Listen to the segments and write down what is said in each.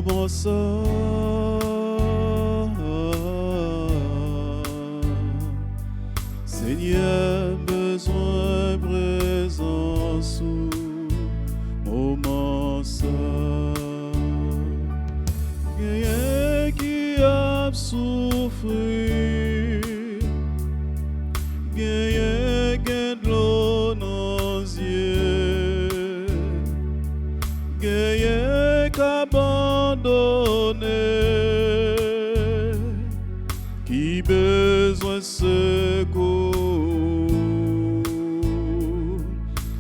moment ça. Seigneur, besoin présence au moment ça. Quelqu'un qui a souffert, quelqu'un qui a de l'eau dans les yeux, quelqu'un qui a abandonné, qui besoin de secours.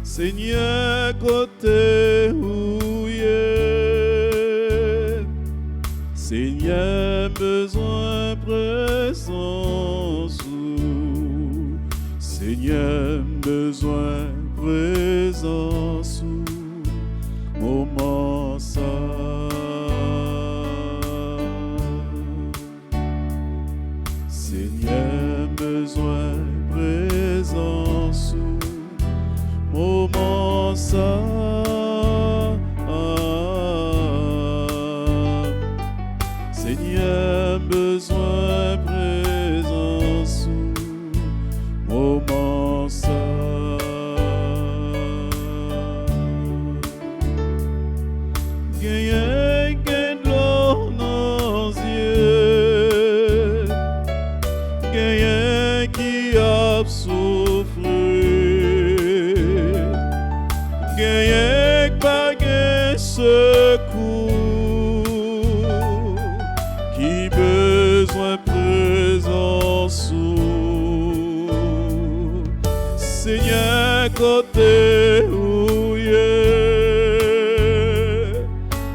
Seigneur, côté où y est, Seigneur, besoin présence. Seigneur, besoin présence. Moment ça. Seigneur, besoin présence. Moment ça. Seigneur, besoin présence. Moment ça. Quelqu'un qui a de l'eau dans les yeux, quelqu'un qui a souffert, quelqu'un qui n'a pas secours, qui besoin de présence. Seigneur, côté où y est,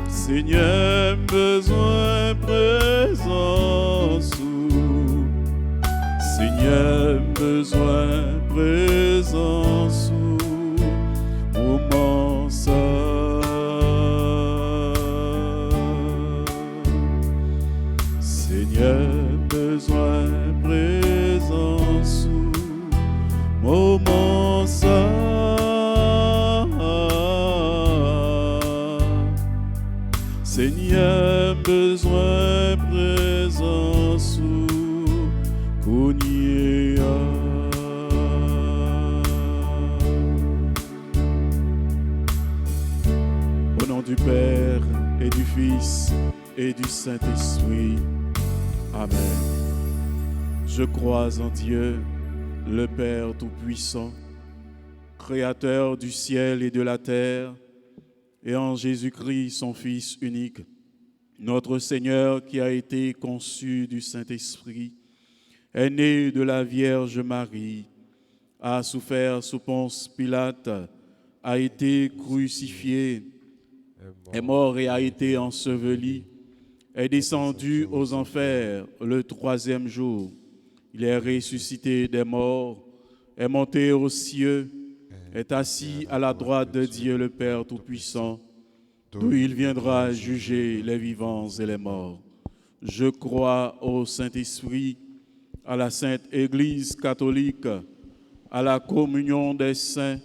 Seigneur, besoin de présence. Seigneur, besoin de présence. Moment ça. Seigneur, besoin de présence. Moment ça. Seigneur, besoin de présence. Kounia. Au nom du Père et du Fils et du Saint-Esprit. Amen. Je crois en Dieu, le Père Tout-Puissant, Créateur du ciel et de la terre, et en Jésus-Christ, son Fils unique, notre Seigneur qui a été conçu du Saint-Esprit, est né de la Vierge Marie, a souffert sous Ponce Pilate, a été crucifié, est mort et a été enseveli, est descendu aux enfers le troisième jour. Il est ressuscité des morts, est monté aux cieux, est assis à la droite de Dieu le Père Tout-Puissant, d'où il viendra juger les vivants et les morts. Je crois au Saint-Esprit, à la Sainte Église catholique, à la communion des saints,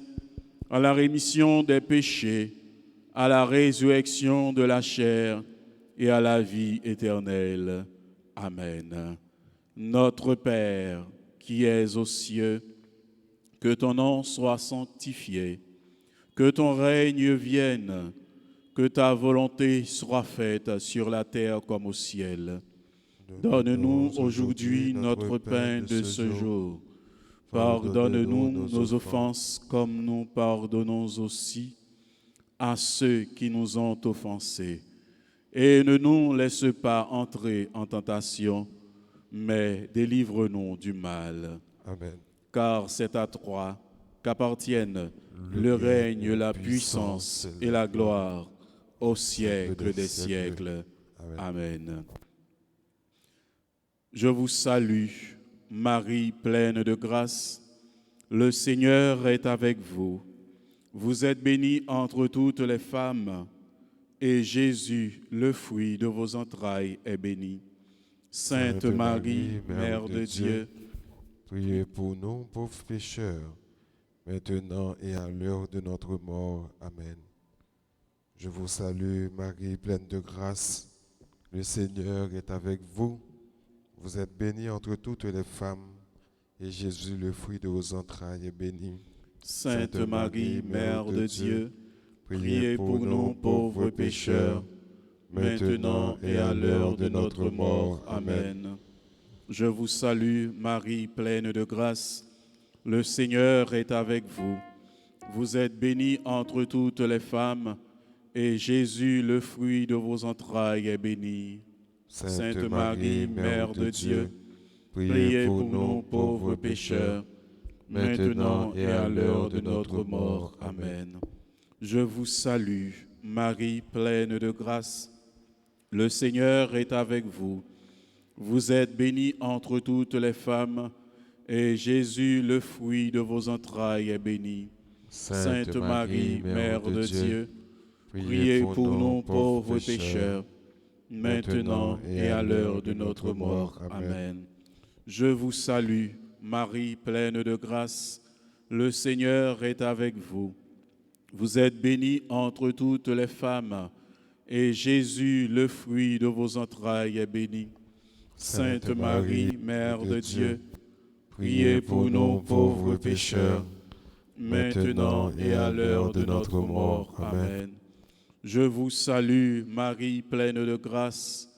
à la rémission des péchés, à la résurrection de la chair et à la vie éternelle. Amen. Notre Père, qui es aux cieux, que ton nom soit sanctifié, que ton règne vienne, que ta volonté soit faite sur la terre comme au ciel. Donne-nous aujourd'hui notre pain de ce jour. Pardonne-nous nos offenses comme nous pardonnons aussi à ceux qui nous ont offensés. Et ne nous laisse pas entrer en tentation, mais délivre-nous du mal. Amen. Car c'est à toi qu'appartiennent le règne, la puissance et la gloire au siècle des siècles. Amen. Je vous salue, Marie pleine de grâce. Le Seigneur est avec vous. Vous êtes bénie entre toutes les femmes, et Jésus, le fruit de vos entrailles, est béni. Sainte Marie, Mère de Dieu, priez pour nous, pauvres pécheurs, maintenant et à l'heure de notre mort. Amen. Je vous salue, Marie, pleine de grâce. Le Seigneur est avec vous. Vous êtes bénie entre toutes les femmes, et Jésus, le fruit de vos entrailles, est béni. Sainte Marie, Mère de Dieu, priez pour nous pauvres pécheurs, maintenant et à l'heure de notre mort. Amen. Je vous salue, Marie, pleine de grâce. Le Seigneur est avec vous. Vous êtes bénie entre toutes les femmes, et Jésus, le fruit de vos entrailles, est béni. Sainte Marie, Mère de Dieu, priez pour nous pauvres pécheurs, maintenant et à l'heure de notre mort. Amen. Je vous salue, Marie, pleine de grâce. Le Seigneur est avec vous. Vous êtes bénie entre toutes les femmes, et Jésus, le fruit de vos entrailles, est béni. Sainte Marie, Mère de Dieu, priez pour nous pauvres pécheurs, maintenant et à l'heure de notre mort. Amen. Je vous salue, Marie, pleine de grâce. Le Seigneur est avec vous. Vous êtes bénie entre toutes les femmes, et Jésus, le fruit de vos entrailles, est béni. Sainte Marie, Mère de Dieu, priez pour nous pauvres pécheurs, maintenant et à l'heure de notre mort. Amen. Je vous salue, Marie, pleine de grâce.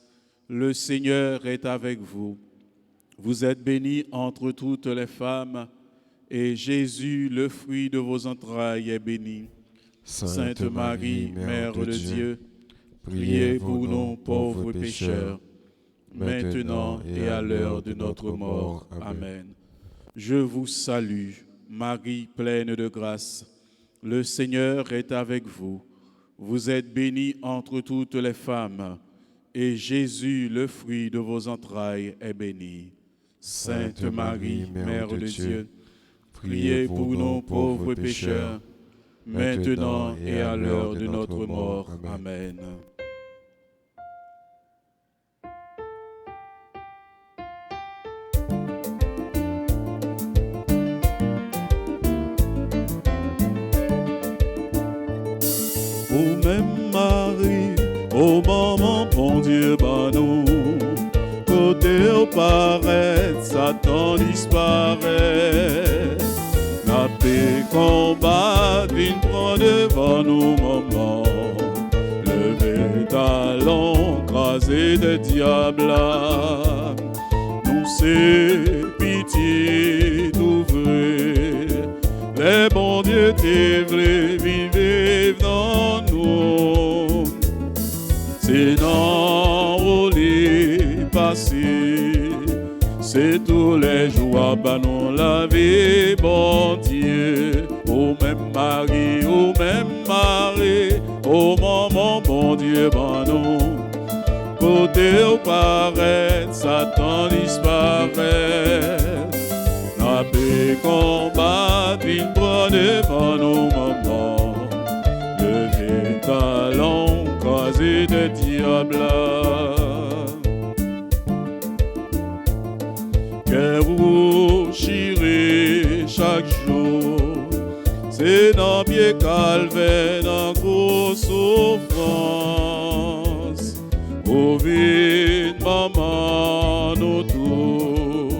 Le Seigneur est avec vous. Vous êtes bénie entre toutes les femmes, et Jésus, le fruit de vos entrailles, est béni. Sainte Marie, Mère de Dieu, priez pour nous pauvres pécheurs, maintenant et à l'heure de notre mort. Amen. Je vous salue, Marie, pleine de grâce. Le Seigneur est avec vous. Vous êtes bénie entre toutes les femmes, et Jésus, le fruit de vos entrailles, est béni. Sainte Marie, Mère de Dieu, priez pour nous pauvres pécheurs, maintenant et à l'heure de notre mort. Amen. Ô même Marie, ô maman, bon Dieu, bah nous, côté au paraît, Satan disparaît. La paix combat, vine prend devant nous, maman. Levez talons, crasez des diables. Nous c'est pitié d'ouvrir. Les bons dieux t'es vrai, vivez dans nous. C'est dans les passé, c'est tous les jours, bah non la vie, bon Dieu. Ô même Marie, ô même Marie, ô maman, bon Dieu, bah non. Côté au paraît, Satan disparaît. La paix combat, vine prend devant nos mamans. Levez talons, crasez des diables. Que vous chirez chaque jour, c'est dans pied calvaire, dans grosse souffrance. Au vide, maman, nous tous,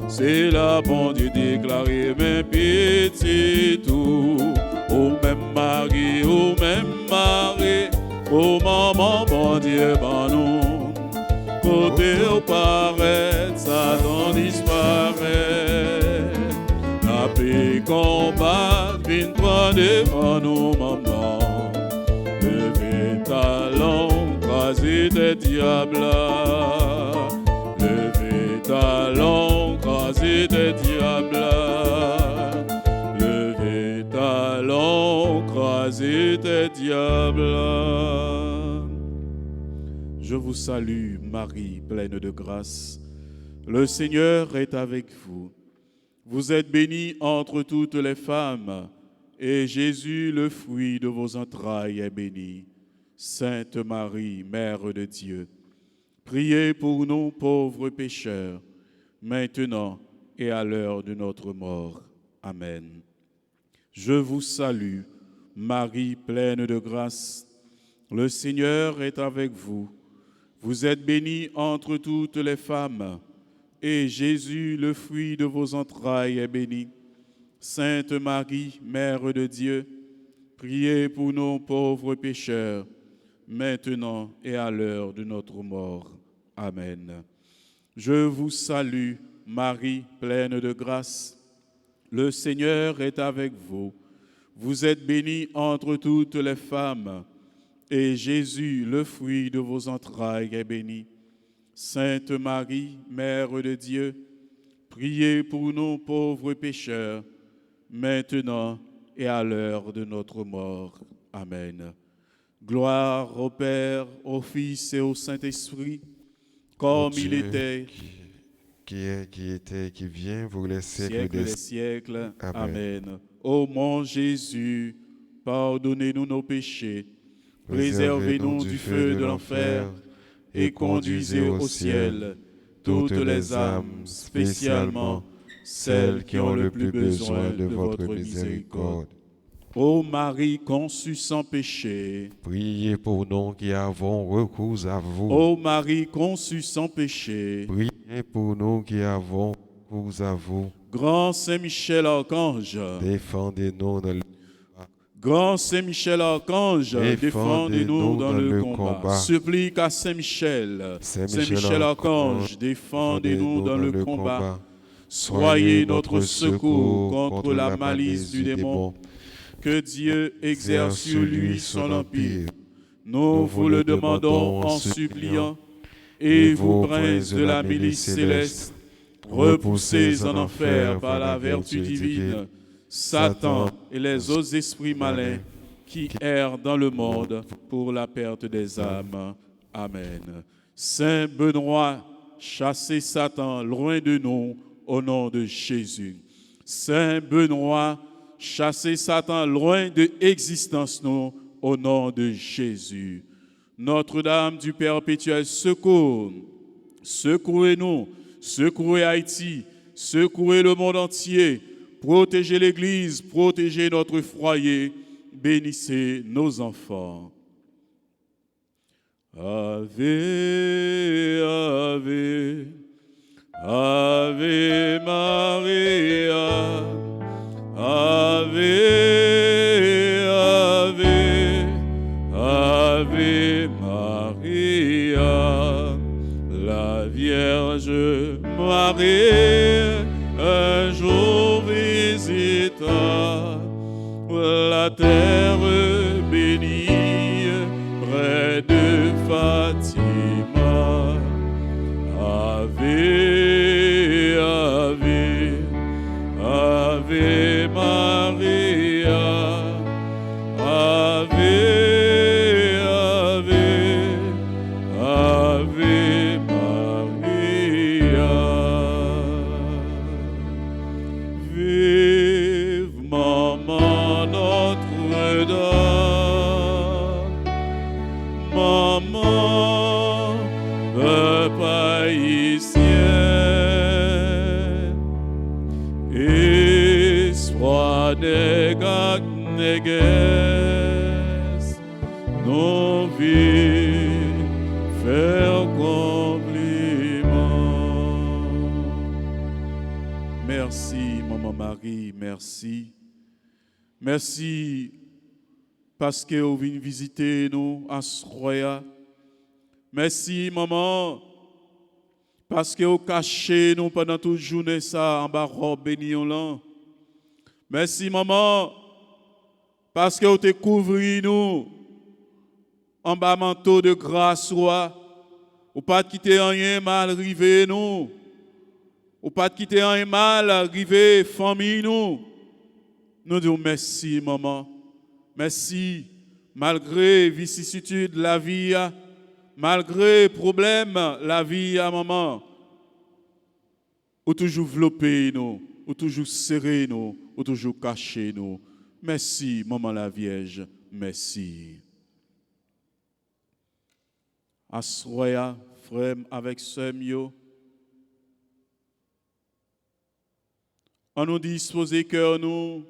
c'est la bon Dieu déclaré, mais pitié tout. Ô même Marie, ô même Marie, ô maman, bon Dieu, ben nous. Côté au paraît, Satan disparaît. La paix combat, vine prendre devant nous, maman. Levez talons, crasez des diables. Levez talons, crasez des diables. Levez talons, crasez des diables. Je vous salue, Marie, pleine de grâce. Le Seigneur est avec vous. Vous êtes bénie entre toutes les femmes, et Jésus, le fruit de vos entrailles, est béni. Sainte Marie, Mère de Dieu, priez pour nous pauvres pécheurs, maintenant et à l'heure de notre mort. Amen. Je vous salue, Marie, pleine de grâce. Le Seigneur est avec vous. Vous êtes bénie entre toutes les femmes, et Jésus, le fruit de vos entrailles, est béni. Sainte Marie, Mère de Dieu, priez pour nous pauvres pécheurs, maintenant et à l'heure de notre mort. Amen. Je vous salue, Marie, pleine de grâce. Le Seigneur est avec vous. Vous êtes bénie entre toutes les femmes, et Jésus, le fruit de vos entrailles, est béni. Sainte Marie, Mère de Dieu, priez pour nous pauvres pécheurs, maintenant et à l'heure de notre mort. Amen. Gloire au Père, au Fils et au Saint-Esprit, comme il était, qui était, qui vient pour les siècles siècles des siècles. Amen. Amen. Ô mon Jésus, pardonnez-nous nos péchés, préservez-nous du feu de l'enfer et conduisez au ciel toutes les âmes, spécialement celles qui ont le plus besoin de votre miséricorde. Ô Marie conçue sans péché, Priez pour nous qui avons recours à vous. ô Marie conçue sans péché, Priez pour nous qui avons recours à vous. grand Saint Michel Archange, Défendez-nous dans le grand Saint Michel Archange, défendez-nous dans le combat. combat. Supplique à Saint Michel, Saint Saint Michel Archange, défendez-nous dans le combat. Soyez notre secours contre la malice du démon. Que Dieu exerce sur lui son empire. Nous vous le demandons en suppliant. Et vous, princes de la milice céleste, repoussés en enfer par la vertu divine, Satan et les autres esprits malins qui errent dans le monde pour la perte des âmes. Amen. Saint Benoît, chassez Satan loin de nous au nom de Jésus. Saint Benoît, chassez Satan loin de l'existence nous au nom de Jésus. Notre-Dame du perpétuel secours, secouez-nous, secouez Haïti, secouez le monde entier, protégez l'Église, protégez notre foyer, bénissez nos enfants. Ave, Ave, Ave Maria, Ave, Ave, Ave Maria, la Vierge Marie, un jour visita la terre bénie près de Fatima. Ave, Ave, Ave Maria, Ave, Ave, Ave Maria. Vive Maman Notre-Dame, Maman peuple haïtien, espoir des gars négues, nos vies faire compliment. Merci, Maman Marie, merci. Merci parce que vous venez visiter nous à Sroya. Merci, Maman, parce que vous cachez nous pendant toute journée ça en bas robe béni là. Merci, Maman, parce que vous te couvrez nous en bas manteau de grâce, ou pas quitter rien mal arrivé nous, ou pas quitter rien mal arrivé famille nous. Nous disons merci, Maman. Merci, malgré vicissitude la vie, malgré problème la vie, Maman. Ou toujours enveloppé nous, ou toujours serré nous, ou toujours caché nous. Merci, Maman la Vierge, merci. Assoya, frère, avec sœur Mio. On nous dispose cœur nous.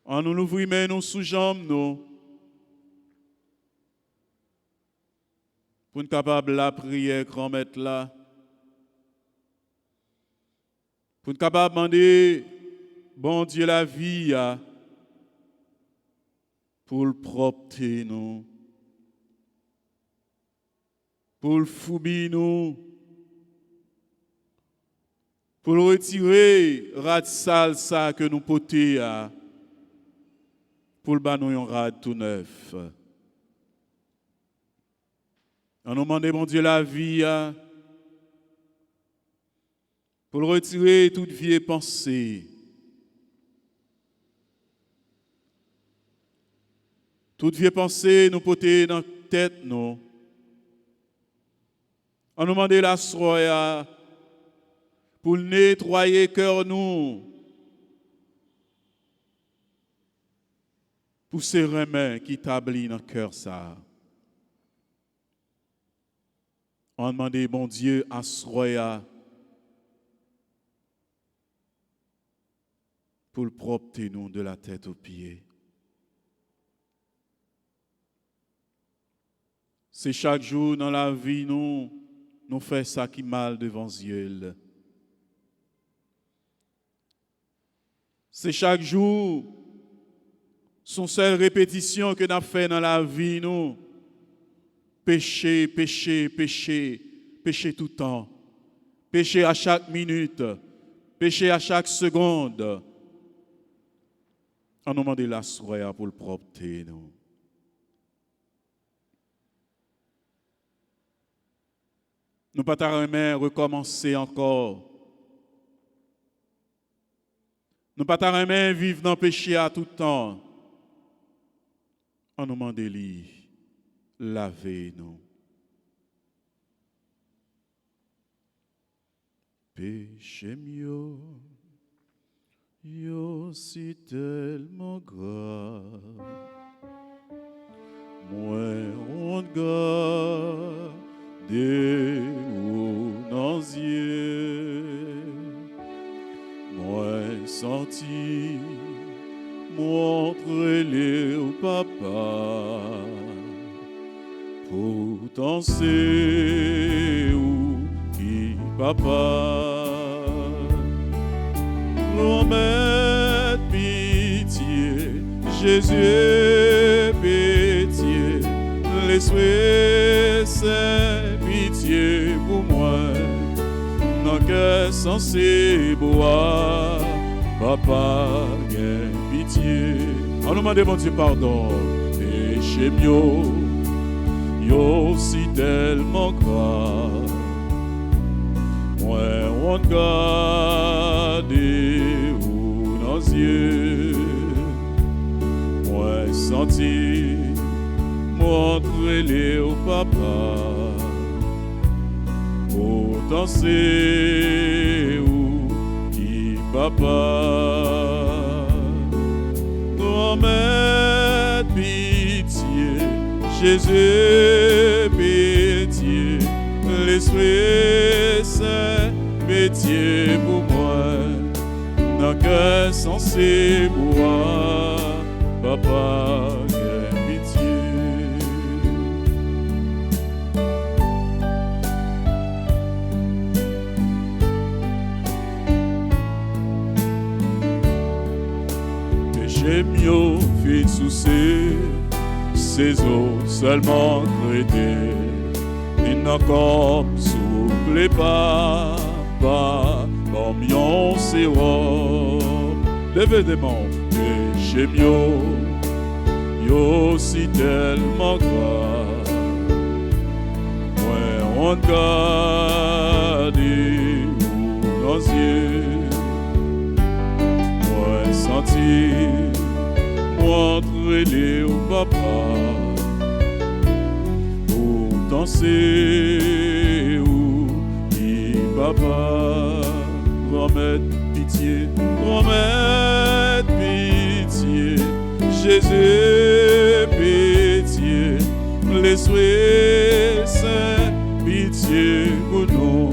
On nous ouvre nous sous jambes nous. pour nous capable la prière, grand maître là, pour nous capable demander, bon Dieu, la vie, pour le propter nous, pour le foubi nous, pour le retirer, rad sale ça que nous poter, pour le banon un rad tout neuf. On nous demande, mon Dieu, la vie, pour le retirer toute vieille pensée, toute vieille pensée nous porter dans la tête, nous. On nous demande la soie pour nettoyer le cœur, nous, pour ces remèdes qui établissent dans le cœur, ça. On demande, bon Dieu, à soie pour le propter nous de la tête aux pieds. C'est chaque jour dans la vie, nous faisons ça qui mal devant Dieu. C'est chaque jour, son seule répétition que nous avons fait dans la vie, nous. Péché, péché, péché, péché tout le temps. Péché à chaque minute, péché à chaque seconde. On nous demande la soie pour le propter, nous. Nous ne pouvons pas recommencer encore. Nous ne pouvons pas vivre dans le péché à tout temps. On nous demande de laver nous. Péché mieux, yo si tellement grave. Moi on garde ou dans yeux. Moi senti montre-les au papa. Pourtant c'est où qui papa promet pitié Jésus pitié laisse-moi c'est pitié pour moi non que censé boire papa gain pitié on nous demande mon Dieu pardon péché mieux yo si tellement grave, moi on garde ou dans les yeux, moi senti montrer-les au papa, pourtant c'est où qui papa, promets pitié. Jésus, pitié, l'esprit saint, pitié pour moi, dans que censé boire, papa, pitié. Péché mieux, fait soucier. Ces eaux seulement traitées, il n'a comme soufflé pas, comme yon sérum, levez des mains, péché mieux, yo si tellement grave, ouais on garde ou dans les yeux, ouais senti. Montre-les au papa, pourtant c'est où qui papa, promette pitié, Jésus pitié, l'esprit saint pitié pour nous,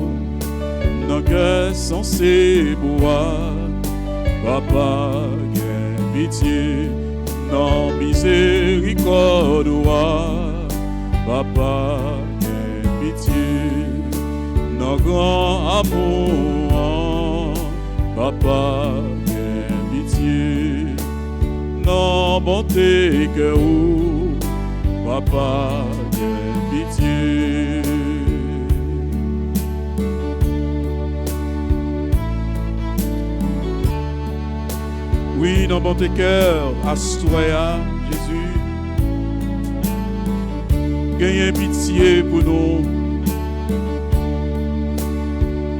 dans que censé boire, papa pitié. Non miséricorde, papa, pitié, non grand amour, papa, gain pitié, non bonté que ou, papa, gain pitié. Oui, non bonté cœur, assoya Jésus. Gagne pitié pour nous.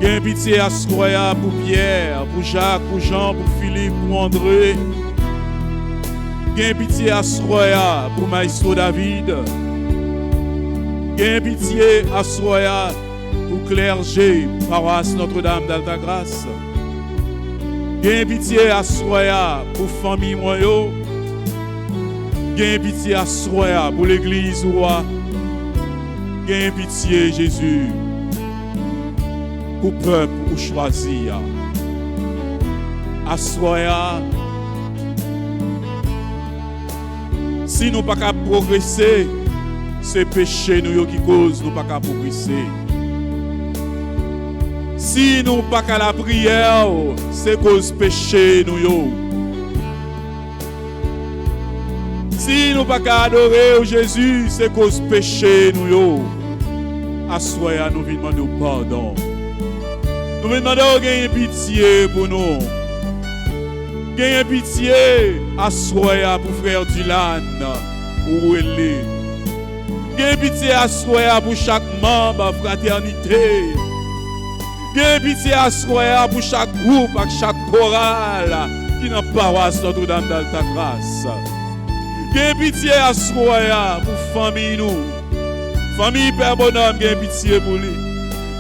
Gagne pitié à Soya pour Pierre, pour Jacques, pour Jean, pour Philippe, pour André. Gagne pitié à Soya pour Maestro David. Gagne pitié à Soya pour clergé, paroisse Notre-Dame d'Altagrace. Gagne pitié à Soya pour famille Moyo. Gagne pitié à Soya pour l'église roi. Gagne pitié, Jésus, pour le peuple ou choisir. Assoya, si nous ne pouvons pas progresser, c'est péché nous qui cause nous ne pouvons pas progresser. Si nous ne pouvons pas la prière, c'est cause péché nous. Si nous ne pouvons pas adorer Jésus, c'est cause péché nous. Assoya, nous venons demander pardon. Nous venons demander gagner pitié pour nous. Gagner pitié, assoya pour frère Dylan ou Relé. Gagner pitié, assoya pour chaque membre de fraternité. Gagner pitié, assoya pour chaque groupe, avec chaque chorale qui n'a pas paroisse Notre-Dame d'Altagrace. Gagner pitié, assoya pour famille nous. Famille Père Bonhomme, gagne pitié pour lui.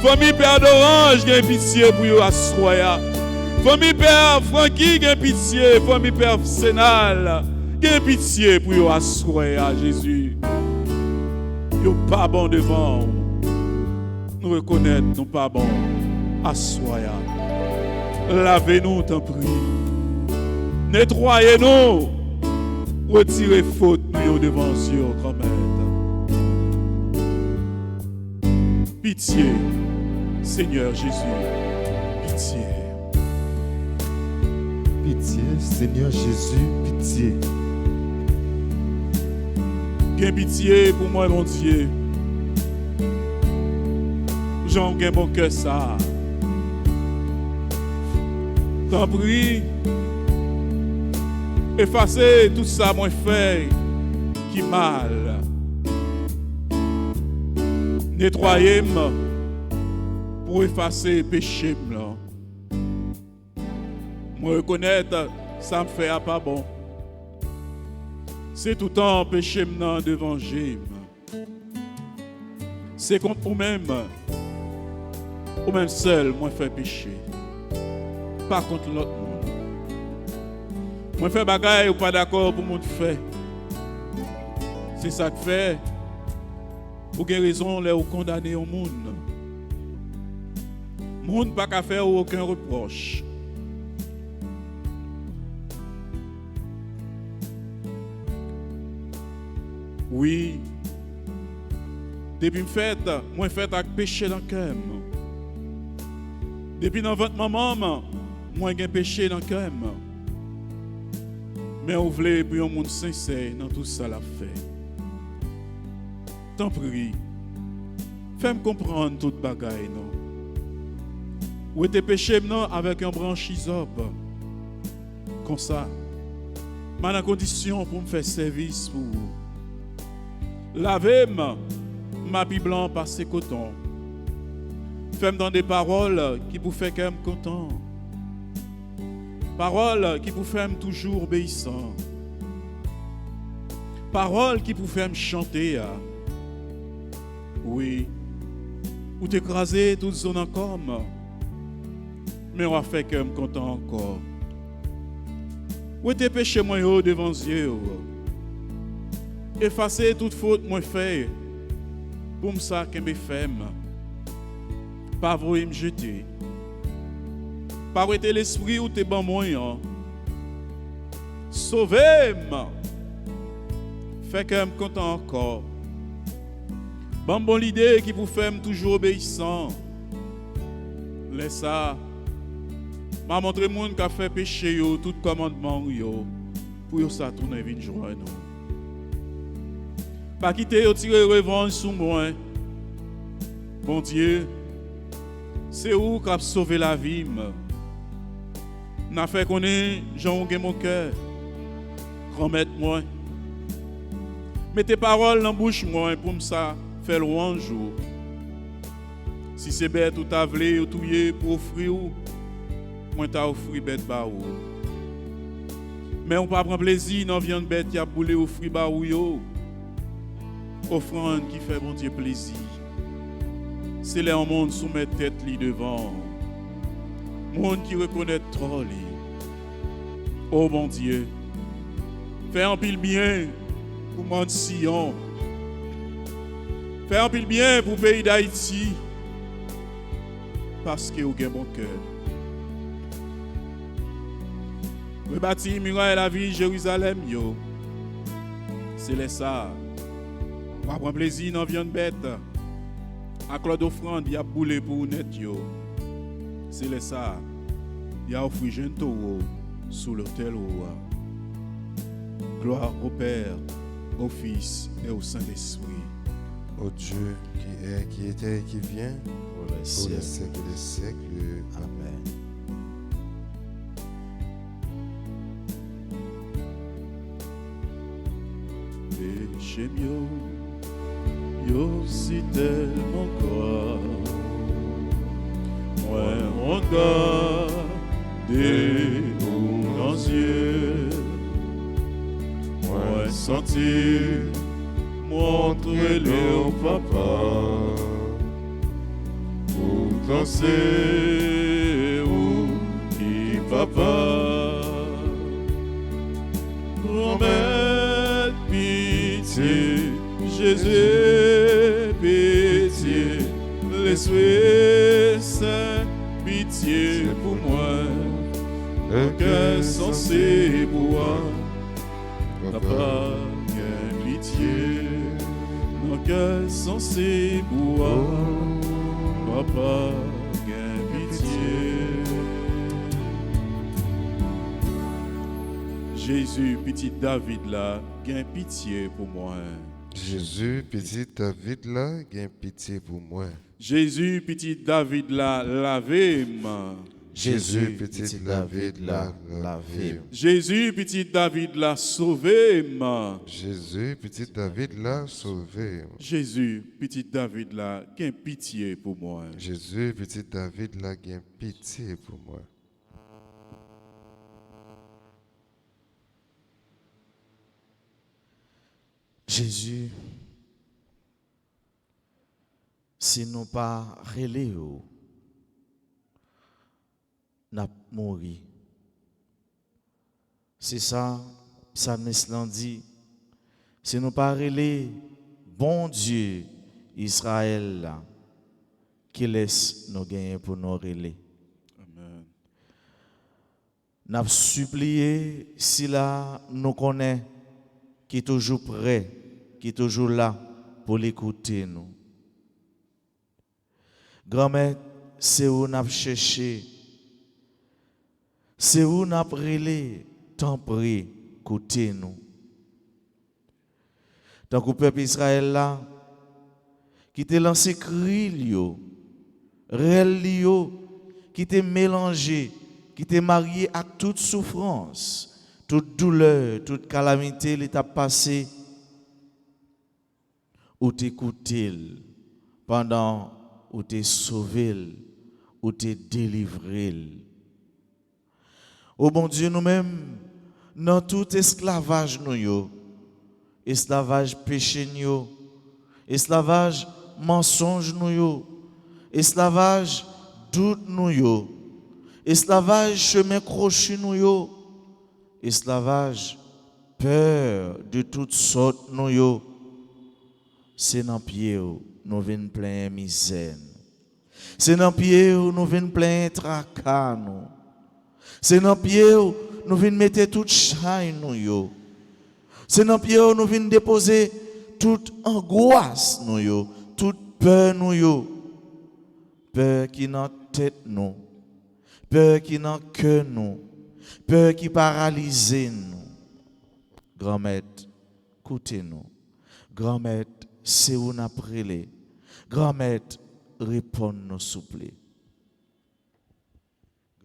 Famille Père d'Orange, gagne pitié pour lui à Soya. Famille Père Francky, gagne pitié. Famille Père Sénal, gagne pitié pour lui à Soya, Jésus. Yo pas bon devant. Nous reconnaître, nous pas bon à Soya. Lavez-nous, t'en prie. Nettoyez-nous. Retirez faute nous devant Dieu, grand-mère. Pitié, Seigneur Jésus, pitié. Pitié, Seigneur Jésus, pitié. Gain pitié pour moi, mon Dieu. J'en gain mon cœur ça. T'en prie, effacez tout ça, moi fait, qui mal. Nettoyez-moi pour effacer péché. Moi reconnaître, ça me fait pas bon. C'est tout le temps péché devant Dieu. C'est contre vous-même, ou même seul, moi fait péché. Pas contre l'autre monde. Moi fait bagaille ou pas d'accord pour mon fait. C'est ça que fait. Pour quelle raison les condamner au monde? Le monde n'a pas faire aucun reproche. Oui. Depuis moi fait avec péché dans le cœur. Depuis dans votre maman, moi j'ai péché dans le cœur. Mais vous voulez pour un monde sincère dans tout ça la fait. T'en prie, fais-moi comprendre toute bagaille, non? Ou était péché non avec un branchisope. Comme ça, ma la condition pour me faire service pour vous. Lavez-moi ma Bible blanc par ses cotons. Fais-moi dans des paroles qui vous font qu'elle me content. Paroles qui vous font toujours obéissant. Paroles qui vous font chanter. Oui, ou t'écraser toute zone encore, mais on va faire que je me content encore. Où était péché moi devant Dieu? Effacer toute faute moi fait, pour me ça que me fait, pas vouloir me jeter, pas arrêter l'esprit ou t'es bon moyen, sauvez-moi, fait que je me content encore. Bon l'idée qui vous fait toujours obéissant. Laisse ça. M'a montré monde qui a fait péché yo, tout commandement yo. Pour yo ça tourner vite joie nous. Pas quitter yo tirer revanche sur moi. Bon Dieu, c'est où qui a sauvé la vie. N'a fait connaître Jean mon cœur. Grand-maître moi. Mettez paroles dans la bouche moi pour me ça faire louange. Si c'est bête ou t'as voulu ou touyer pour offrir moi t'as offert bête ba ou. Mais on pas prendre plaisir dans viande bête qui a boulé offrir ba ou yo. Offrande qui fait bon Dieu plaisir. C'est les monde soumettre tête li devant. Monde qui reconnaît trop li. Oh mon Dieu. Fais un pile bien pour monde Sion. Fais un pile bien pour le pays d'Haïti. Parce que vous avez mon cœur. Rebâtir muraille la ville Jérusalem yo. C'est les ça. On va prendre plaisir dans viande bête. À Claude offrande, il y a boulé pour net yo. C'est les ça. Il y a offert jeune taureau sous l'autel roi. Gloire au Père, au Fils et au Saint-Esprit. Ô Dieu qui est, qui était et qui vient, pour les pour les siècles. siècles des siècles. Amen. Péché mieux, yo si tellement quoi. Moi, regardez nos yeux. Moi, sentir, montrer-le au papa. Pour danser, ou qui papa. Grand-mère, pitié, Jésus, pitié, l'Esprit Saint, pitié pour moi. Le cœur censé boire, papa, gain pitié. Le cœur censé boire, papa, gain pitié. Jésus, petit David là, gain pitié pour moi. Jésus, petit David là, gain pitié pour moi. Jésus, petit David là, lavez-moi. Jésus, petit David là, lavé. Jésus, petit David l'a sauvé-moi. Jésus, petit David là, sauvé. Jésus, petit David l'a gain pitié pour moi. Jésus, petit David là, gain pitié pour moi. Jésus, si nous pas relé, n'a mouri. C'est ça, psalmiste l'a dit. Si nous pas relé, bon Dieu, Israël, là, qui laisse nous gagner pour nous relé. Amen. N'a supplié, si là nous connaît, qui est toujours prêt, qui est toujours là pour l'écouter nous. Grand-mère, c'est où nous avons cherché, c'est où nous avons relé, tant pris, écoutez nous. Tant que le peuple Israël là, qui t'a lancé cri, qui t'a mélangé, qui t'a marié à toute souffrance, toute douleur, toute calamité, l'étape passée, ou t'écouter pendant où t'es sauvé, où t'es délivré. Oh bon Dieu, nous-mêmes, dans tout esclavage, nous, esclavage péché, nous, esclavage mensonge, nous, esclavage doute, nous, esclavage chemin crochu, nous, esclavage, peur de toutes sortes, nous, c'est dans pied nous venons plein misère. C'est dans pied nous venons plein tracas, nous. C'est dans pied nous venons mettre toute chaîne, nous. C'est dans pied nous venons déposer toute angoisse, nous, toute peur nous yo, peur qui dans tête nous, peur qui dans cœur nous, peur qui paralyse nous. Grand-mère, écoutez-nous. Grand-mère, c'est où nous prions. Grand-mère, réponds-nous s'il vous plaît.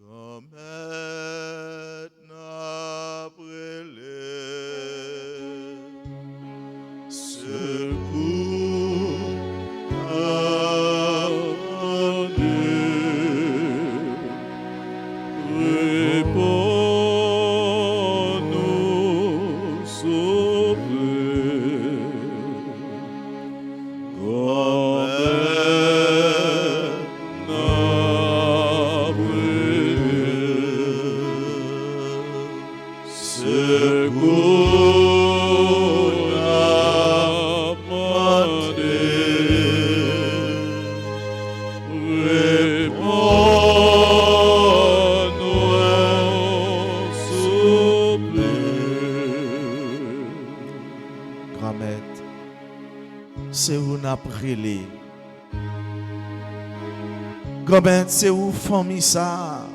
Grand-mère, nous prions. Secours à Dieu, réponds-nous sauver. Grand-mère, n'a prié. Secours c'est où n'a prié. Grand-mère, c'est où famille ça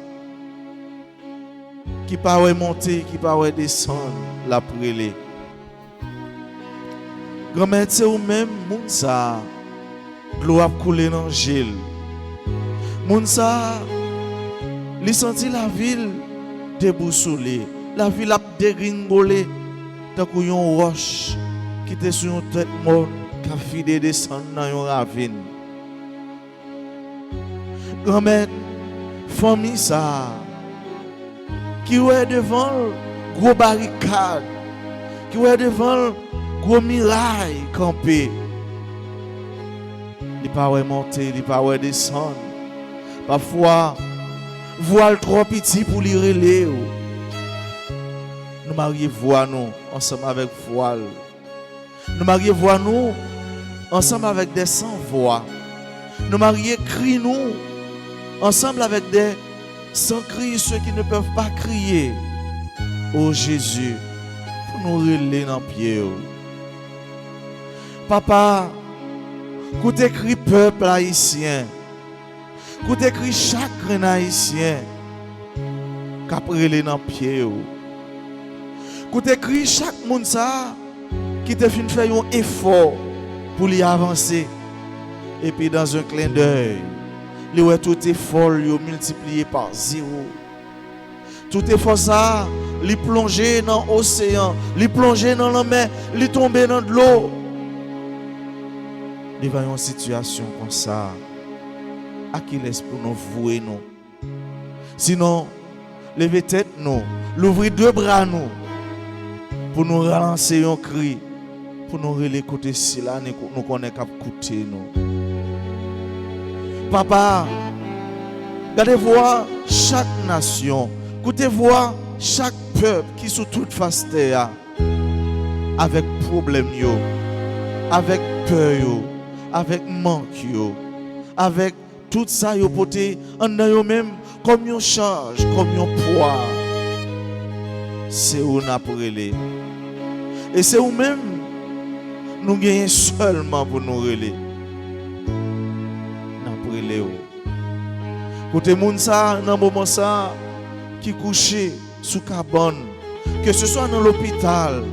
qui pas monter, qui pas descendre, la prier. Grand-mère, c'est où même moun ça l'eau a coulé dans gel. Moun ça li senti la ville déboussolée, la ville a dégringolé tant qu'on yon roche qui était sur une tête morte qui a fini descendre dans une ravine. Grand-mère, famille ça, qui est devant gros barricade, qui est devant gros muraille campé. Il pas monter, il pas descendre. Parfois, voile trop petit pour lui relayer. Nous marions voix nous ensemble avec voile. Nous marions voix nous ensemble avec des sans-voix. Nous marions cri nous ensemble avec des sans cri, ceux qui ne peuvent pas crier. Oh Jésus, pour nous relayer dans le pied. Papa, quand écrit peuple haïtien, quand écrit chaque haïtien, qu'après dans le pied. Quand écrit chaque monde ça, qui te fait faire un effort pour y avancer. Et puis dans un clin d'œil, tout effort multiplié par 0. Tout effort ça, il plongé dans l'océan, il plongé dans la mer, il tombé dans de l'eau. Il va y avoir une situation comme ça. À qui laisse pour nous vouer nous? Sinon, levez tête nous, l'ouvrir deux bras nous, pour nous relancer un cri, pour nous réécouter si là, nous connaissons qu'à écouter nous. Papa, regardez voir chaque nation, écoutez voir chaque peuple qui est sous toute face terre, avec problème yo, avec peur yo, avec manque yo, avec tout ça yo poté en yo même comme une charge, comme un poids. C'est où n'a relé. Et c'est où même nous gagnons seulement pour nous relé. N'a relé. Côté moun ça dans moment ça qui couché sous cabane, que ce soit dans l'hôpital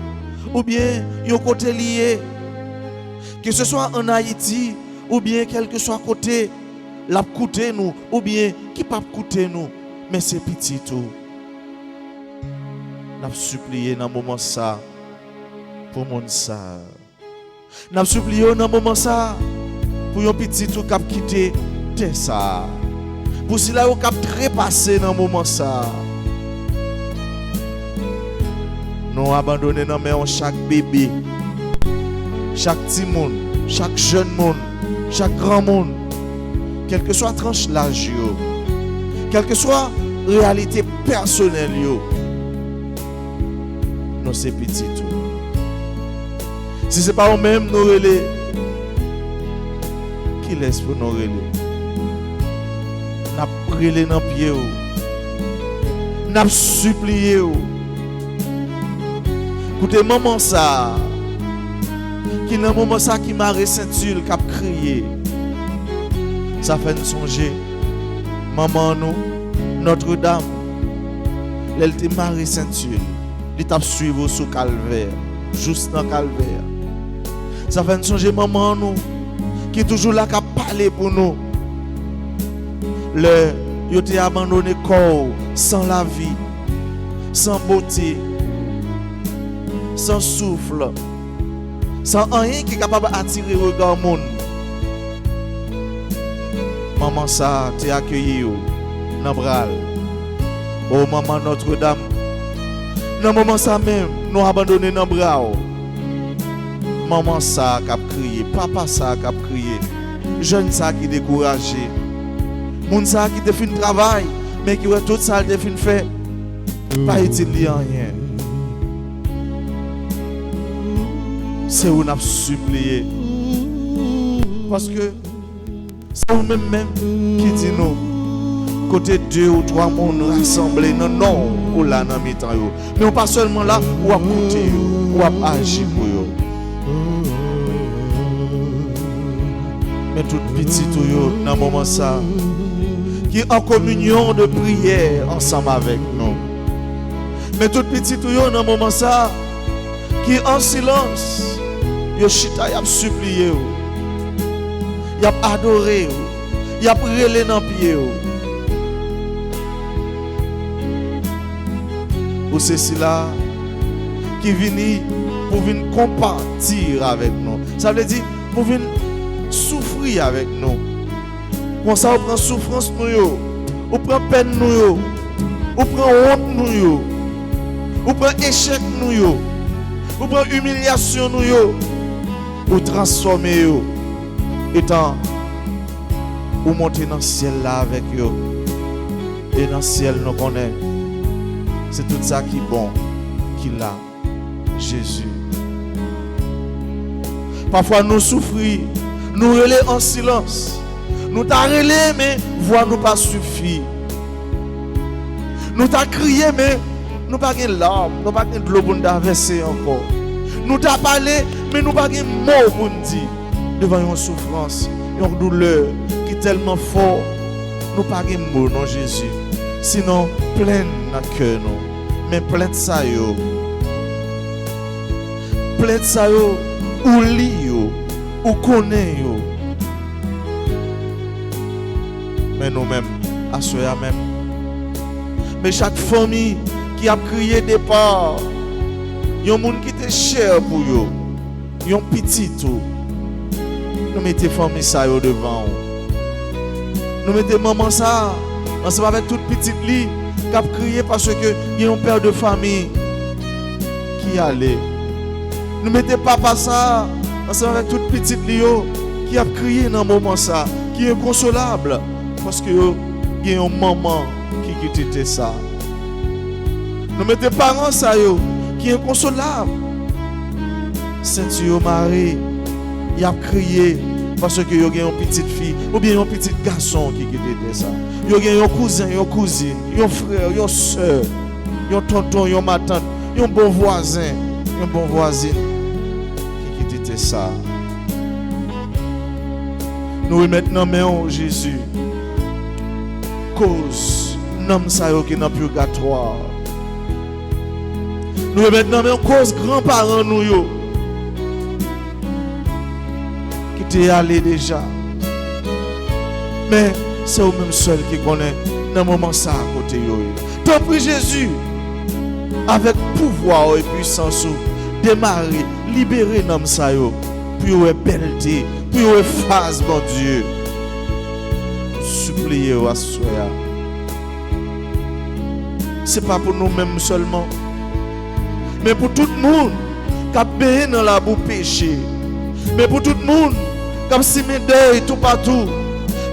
ou bien yon côté lié, que ce soit en Haïti ou bien quel que soit côté l'a coûté nous ou bien qui pas coûté nous, mais c'est petit tout. N'a supplié dans moment ça pour mon ça. N'a supplié dans moment ça pour un petit tout cap quitter terre ça. Pour cela au cap trépasser dans moment ça. Nous abandonner dans main chaque bébé, chaque petit monde, chaque jeune monde, chaque grand monde, quelle que soit tranche l'âge, quelle que soit réalité personnelle, nous c'est petit tout. Si ce n'est pas nous-mêmes nous relais, qui laisse pour nous relais? N'a relais dans le pied, n'a supplié. Écoutez, maman ça, qui dans moment ça qui m'a ceinture, qui a crié. Ça fait nous songer. Maman nous, Notre-Dame, elle était Marie Sainte-Tulle. Elle t'a suivi sous calvaire, juste dans calvaire. Ça fait nous songer maman nous, qui est toujours là qui parler pour nous. Le yo t'ai abandonné corps sans la vie, sans beauté, sans souffle, sans rien qui est capable d'attirer le regard monde. Maman ça t'ai accueilli dans bras. Oh maman Notre-Dame. Dans moment ça même, nous abandonné dans bras. Maman ça qui a crié, papa ça qui a crié, jeune ça qui découragé. Moun ça qui te fait un travail, mais qui a tout ça te fait faire, pas utile rien. C'est où on a supplié. Parce que c'est vous-même qui dit nous, côté 2 ou 3 monde rassemblés, non, ou là dans mi-temps. Mais on pas seulement là, ou à côté, ou à agir pour eux. Mais tout petit tout dans moment ça, qui est en communion de prière ensemble avec nous. Mais tout petit tout dans moment ça, qui est en silence, yo chita y a supplié, y a adoré, y a relé dans pied. Ou c'est cela qui vient pour venir compatir avec nous. Ça veut dire pour venir souffrir avec nous. Pour ça, on prend souffrance nous, on prend peine nous, on prend honte nous, on prend échec nous, on prend humiliation nous, on transforme nous, étant ou monter dans le ciel là avec eux. Et dans le ciel nous connaissons. C'est tout ça qui est bon, qu'il a, Jésus. Parfois nous souffrons, nous relais en silence. Nous t'a relais, mais voix nous pas suffit. Nous t'a crié, mais nous pas de larmes, nous pas de l'eau pour nous verser encore. Nous t'a parlé, mais nous pas de mots pour nous dire. Devant une souffrance, une douleur qui est tellement forte, nous pas de mots, non Jésus. Sinon, plein dans cœur nous. Mais plein de ça yo. Plein de ça yo. Ou li yo. Ou connaît yo. Mais nous-mêmes, à ce même. Mais chaque famille qui a crié départ, il y a un monde qui était cher pour yo. Il y a un petit tout. Nous mettons famille ça yo devant. Nous mettons maman ça. Ensemble avec toute petite lit qui a crié parce qu'il y a un père de famille qui allait. Nous mettons papa ça ensemble avec toute petite lit qui a crié dans un moment ça, qui est inconsolable parce qu'il y a une maman qui quittait ça. Nous mettons parents ça qui est inconsolable. Saint-Dieu Marie, il a crié parce qu'il y a une petite fille ou bien un petit garçon qui quittait ça. Il y a un cousin, une cousine, un frère, une soeur, un tonton, une ma tante, un bon voisin, une bonne voisine qui quittait ça. Nous remettons dans main Jésus. Cause, nom ça qui est dans le purgatoire. Nous remettons dans main cause grands-parents nous qui étaient allés déjà. Mais c'est vous-même seul qui connaît dans le moment ça à côté. Tant pis Jésus, avec pouvoir et puissance, démarrer, libérer l'homme ça, puis vous belleté, puis vous phase, mon Dieu. Suppliez à ce soir. Ce n'est pas pour nous-mêmes seulement, mais pour tout le monde qui a payé dans la boue péché, mais pour tout le monde qui a semé deuil tout partout.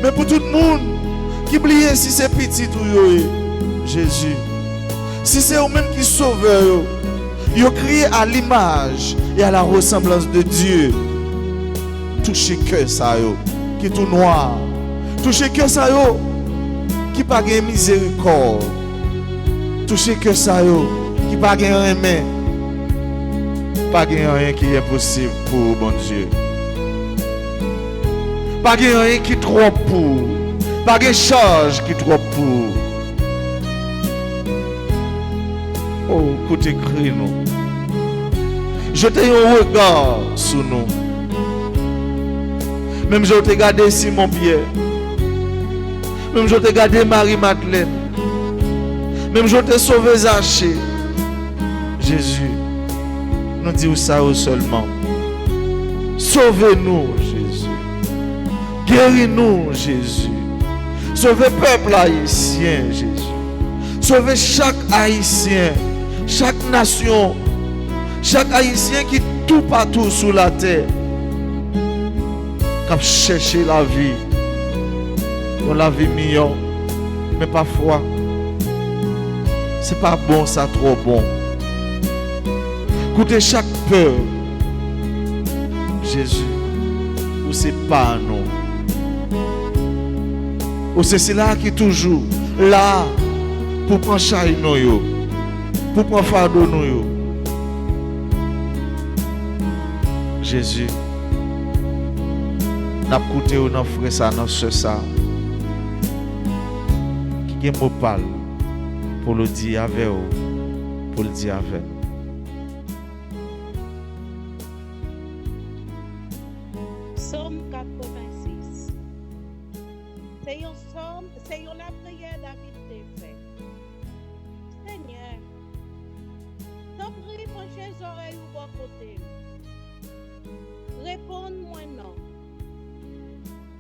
Mais pour tout le monde qui oublie si c'est petit ou Jésus, si c'est eux-mêmes qui sauvent, ils ont créé à l'image et à la ressemblance de Dieu. Touchez que ça, qui est tout noir. Touchez que ça, qui n'a pas de miséricorde. Touchez que ça, qui n'a pas de rien. Pas de rien qui est possible pour bon Dieu. Pas de rien qui trop pour. Pas de charge qui trop pour. Oh, côté cri nous. Jetez un regard sur nous. Même je te gardé Simon Pierre. Même je te gardé Marie-Madeleine. Même je te sauvé Zachée. Jésus, nous disons ça seulement. Sauvez-nous, Jésus. Guéris-nous, Jésus. Sauvez le peuple haïtien, Jésus. Sauvez chaque haïtien, chaque nation, chaque haïtien qui tout partout sur la terre, qui a cherché la vie, dans la vie meilleure, mais parfois, c'est pas bon, ça trop bon. Écoutez chaque peur, Jésus, ou c'est pas nous. Ou c'est cela qui est toujours là pour prendre charge nous, pour prendre fardeau nous. Jésus, n'a pas écouté ou n'a frère ça, n'a ce ça. Qui est mot parle pour le dire avec vous, pour le dire avec nous. Psaume 86. C'est la prière David t'a fait. Seigneur, t'en prie, penchez les oreilles au bon côté. Réponds-moi non.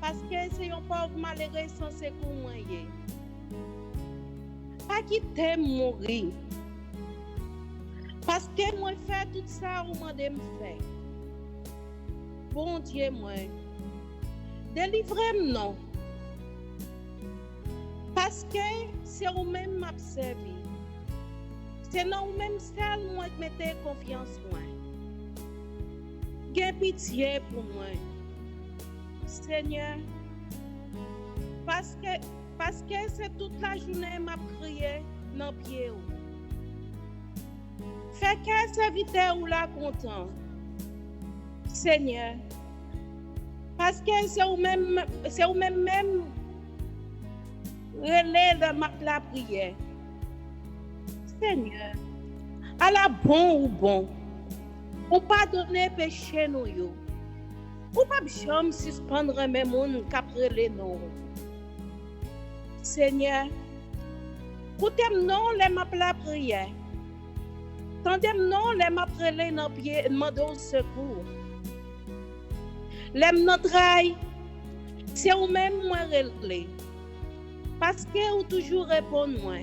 Parce que c'est un pauvre malheureux sans secours moyen. Pas qui t'aime mourir. Parce que moi fais tout ça ou moi de me faire. Bon Dieu, moi, délivrez-moi non. Parce que c'est vous-même m'a servi. C'est non vous-même seul moi qui mettez confiance moi. Gain pitié pour moi. Seigneur, parce que c'est toute la journée m'a crié dans pied. Fait que serviteur ou la content. Seigneur, parce que c'est vous-même relais de la prière. Seigneur, à la bon ou bon, ou pas donner péché nous yo, ou pas jamais suspendre mes monde qu'après les noms. Seigneur, écoutez-moi non les m'a la prière. Tendez-moi non les m'a prélé dans pied demandons secours. L'aime notre travail, c'est vous-même moi relé. Parce que vous toujours répondez moi.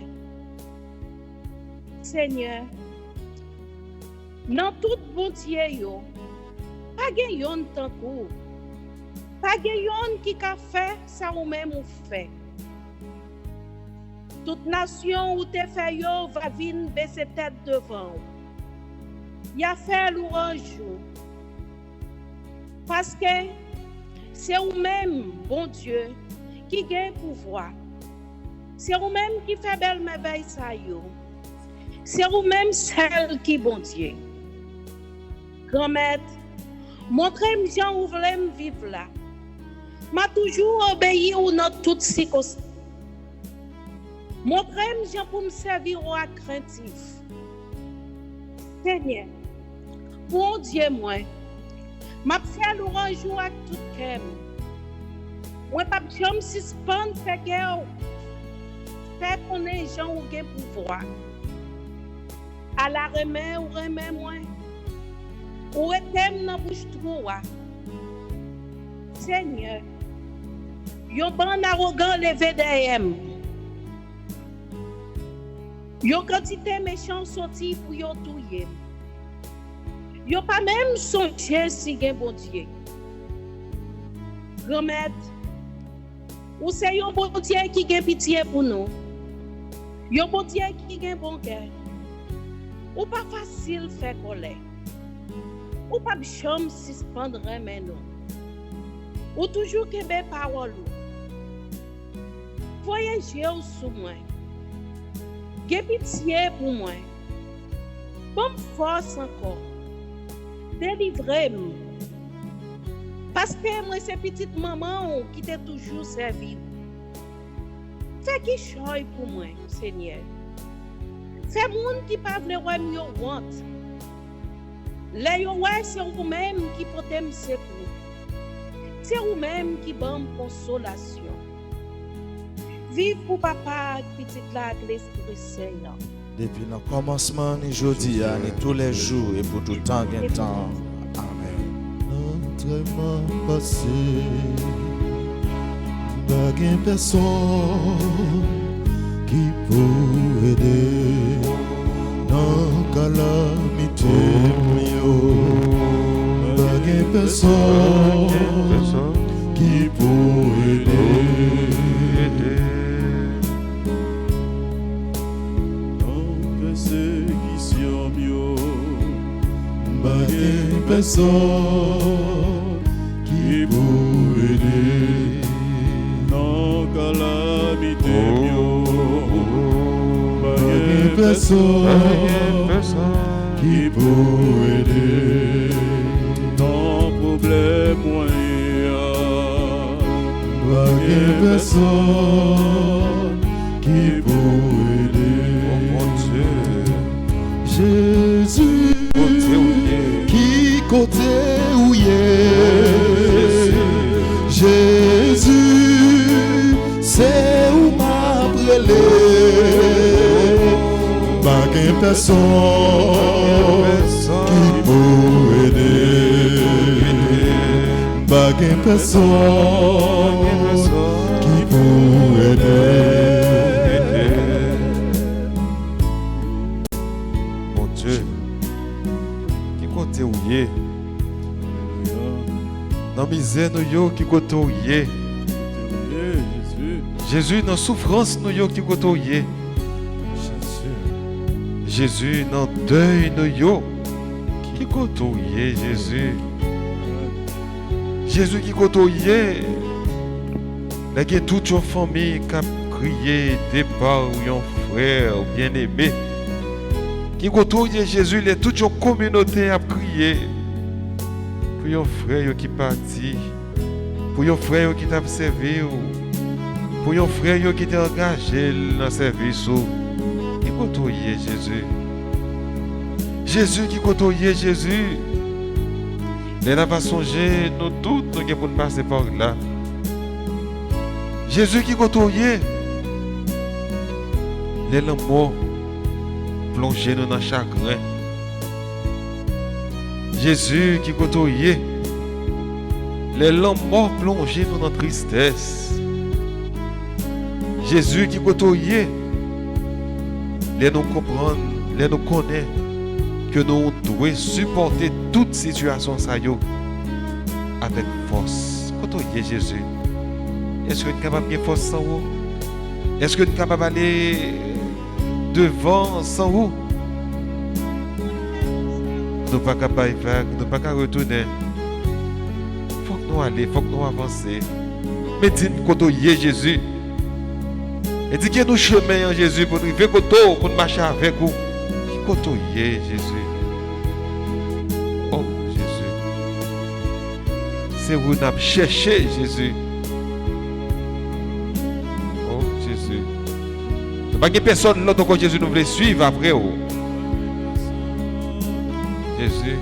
Seigneur, dans toute bonté, pas de tant coup. Pas de qui a fait ça vous-même ou fait. Toute nation où te fait va venir baisser tête devant. Il a fait l'orange. Parce que c'est vous-même, bon Dieu, qui gagne pouvoir. C'est vous-même qui fait belle merveille ça yo. C'est vous-même celle qui bon Dieu. Grand-mère, montrez-moi Jean où voulez me vivre là. M'a toujours obéi ou dans toutes circonstances. Montrez-moi Jean pour me servir au craintif. Seigneur, bon Dieu moi. M'a fait l'orange à tout cœur. Moi pas jamais suspendre fait guerre. Fait qu'on est gens ou gain pouvoir. À la remet ou remet moi. Ou est-elle dans bouche trop. Seigneur, yon ban arrogant levé derrière. Yon quantité méchant sorti pour yon touyer. Yon pas même songé si gen bon Dieu. Grand-mère, ou c'est yon bon Dieu qui gen pitié pour nous. Yon bon Dieu qui gen bon cœur. Ou pas facile faire colère. Ou pas jamais suspendre mais non. Ou toujours kebe parole. Voyagez sous moi. Gen pitié pour moi. Bonne force encore. Délivrez-moi. Parce que moi, c'est petite maman qui t'a toujours servi. Fais qui choisit pour moi, Seigneur. Fais monde qui pas vle ouais mieux honte. Les ouais c'est vous-même qui portez me secours. C'est vous-même qui donne consolation. Vive pour papa petite là l'Esprit Saint. Depuis le commencement, ni jeudi, ni tous les jours et pour tout temps, gain temps. Amen. L'entraînement passé, baguette personne qui peut aider dans calamité. Baguette personne qui peut aider. Personne qui peut aider dans calamité. Personne qui peut aider dans problème moyen. Personne qui peut aider. Jésus qui côté où y est. Jésus, c'est où m'a brûlé. Pas qu'un personne qui peut aider. Pas qu'un personne qui peut aider. Mon Dieu, qui côté où y est. Dans misère nous yo qui côté où y est. Jésus dans souffrance nous yo qui côté où y est. Jésus dans deuil nous yo qui côté où y est. Jésus qui côté où y est. Là il y a toute une famille qui a crié départ ou un frère bien-aimé. Qui côté où y est Jésus, les toute une communauté a crié. Pour un frère qui parti, pour un frère qui t'a servi, pour un frère qui t'a engagé dans le service. Qui côtoyait Jésus. Jésus qui côtoyait Jésus. Il n'a pas songé, nous tous, nous pour passer par là. Jésus qui côtoyait. Les morts plongés dans le chagrin. Jésus qui côtoyait les lampes morts plongés dans la tristesse. Jésus qui côtoyait les nous comprendre, les nous connaître que nous devons supporter toute situation avec force. Côtoyez Jésus. Est-ce que nous sommes capables de force sans vous? Est-ce que nous sommes capables d'aller devant sans vous? Nous ne sommes pas capables de faire, nous ne sommes pas capables de retourner. Il faut que nous allions, il faut que nous avancions. Mais dites-nous côtoyer Jésus. Et dites que nous chemin en Jésus pour nous vivre pour nous marcher avec vous. Côtoyer Jésus. Oh Jésus. C'est vous qui avez cherché Jésus. Oh Jésus. Il n'y a pas de personne l'autre que Jésus nous voulait suivre après vous. Jésus,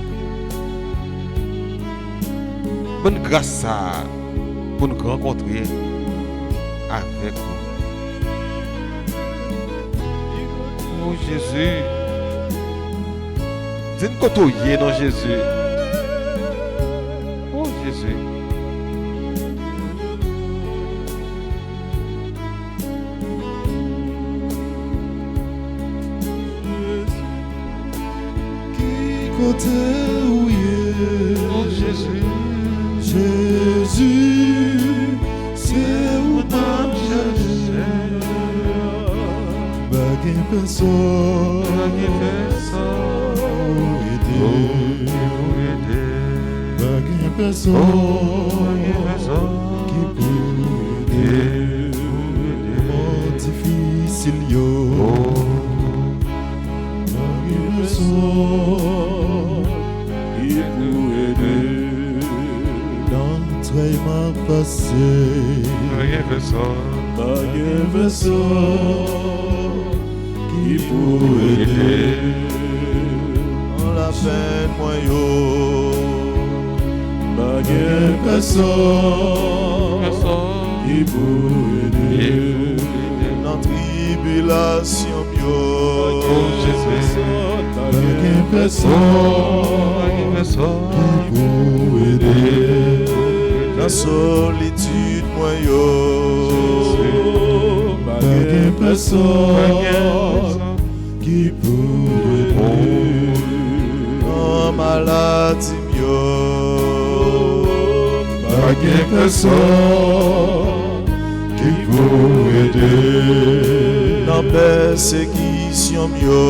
bonne grâce pour nous rencontrer avec vous. Oh Jésus, c'est une côtoyer non Jésus. Oh Jésus. Côté où y est. Oh Jésus. Jésus, c'est où t'as cherché. Baguette personne baguette personne qui peut aider. Oh difficile yo. Baguette personne Il nous aider dans passé. Rien fait ça. Pas de personne qui pourrait aider. Dans la peine, moi yo. Pas de personne qui pourrait aider. Dans tribulation, yo. Oh Jésus. Pas de personne Qui pour aider. Dans solitude, moi yo. Pas de personne Qui pour aider. Dans maladie, yo. Pas de personne qui pour aider. Dans persécution, yo.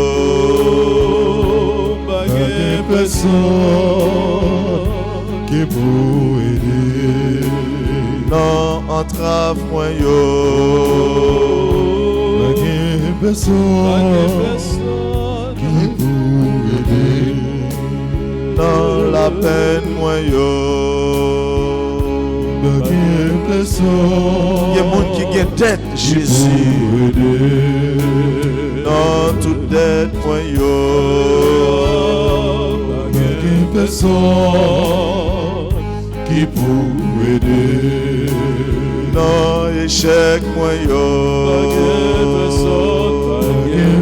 Pas Pas de personne qui pour aider. Dans entrave, moi yo. Pas de personne qui pour aider. Dans la peine, moi yo. Pas de personne Il y a des gens qui ont tête, Jésus. pour aider. Dans toute dette, moi yo. Pas de personne qui pour aider. Dans échec, moi yo.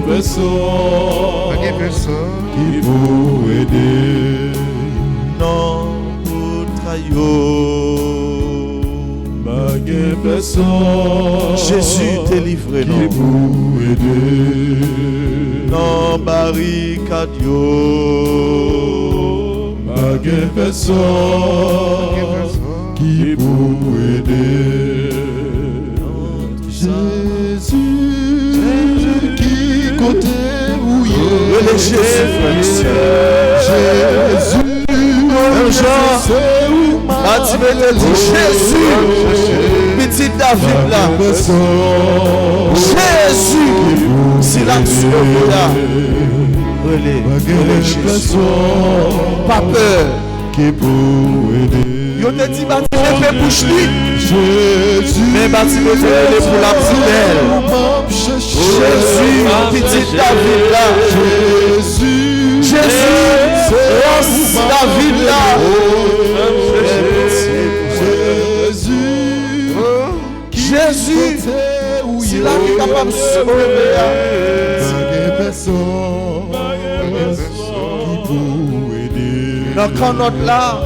Pas de personne qui pour aider. Non, pour trahir. Pas de personne Jésus délivre Qui nous. pour aider. Non, barricade yo. Pas de personne qui pour aider. Jésus qui côté bouillé. Relais Jésus, frère et sœur. Jésus. Un jour, Matimé te dit Jésus, petit David là. Jésus, si la sauvé là. Relais Jésus. Pas peur. Qui pour aider. Yo te dit Matimé fait bouche li. Jésus. Mais Matimé te relais pour la fidèle. Jésus, petit David là. Jésus. Jésus, lance David là. Jésus, si la vie est capable de sauver. Dans quand notre là,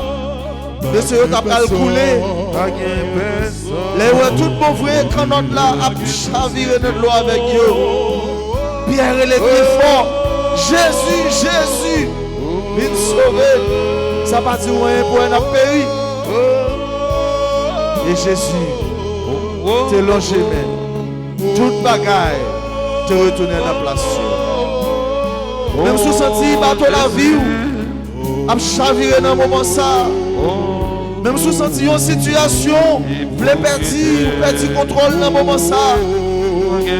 de ce que tu as coulé. Les tout bon vrai quand notre là a chaviré notre loi avec eux. Pierre et les fort. Jésus, Jésus, viens sauver. Ça pas dire rien pour un péri. Et Jésus, te longé même. Toute bagaille te retourner dans la place. Même si vous sentez bateau la vie, à chavirer dans le moment ça. Même si vous sentez une situation, vous perdez contrôle dans le moment ça.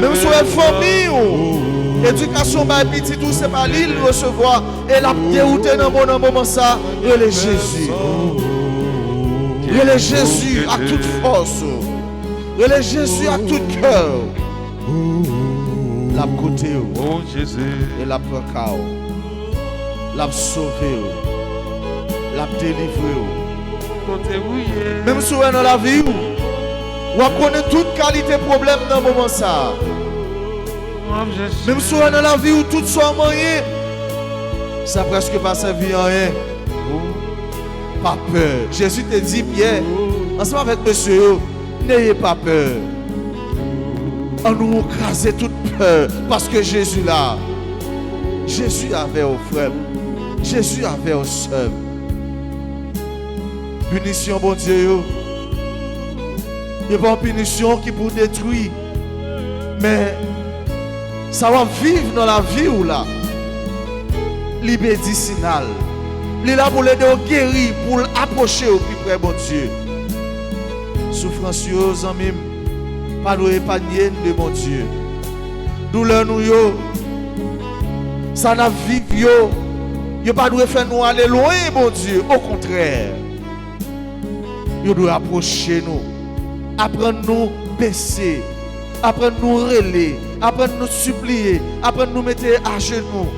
Même si vous êtes famille, éducation, petit, tout c'est pas l'île recevoir. Et la dérouté dans le moment ça, relais Jésus. Relais Jésus à toute force. Relais Jésus à tout cœur. La côté et la prend la sauver, la délivrer. Même si vous êtes dans la vie, vous connaissez toute qualité problème dans le moment ça. Même si vous êtes dans la vie où tout soit moyen, ça presque pas servi à rien. Pas peur. Jésus te dit, Pierre, ensemble avec monsieur, n'ayez pas peur. On nous écraser toute peur parce que Jésus là. Jésus avait aux frères. Jésus avait aux sœurs. Punition, bon Dieu. Il n'y a pas une punition qui pour détruire. Mais ça va vivre dans la vie ou là. Libédicinal. Il est là pour l'aider à guérir, pour l'approcher au plus près, bon Dieu. Souffrance, amis, pas nous épargner de mon Dieu. Douleur, nous, ça n'a vécu, yo pas nous faire nous aller loin, mon Dieu. Au contraire, Ils doivent approcher nous. Apprendre nous baisser. Apprendre nous relayer. Apprendre nous supplier. Apprendre nous mettre à genoux.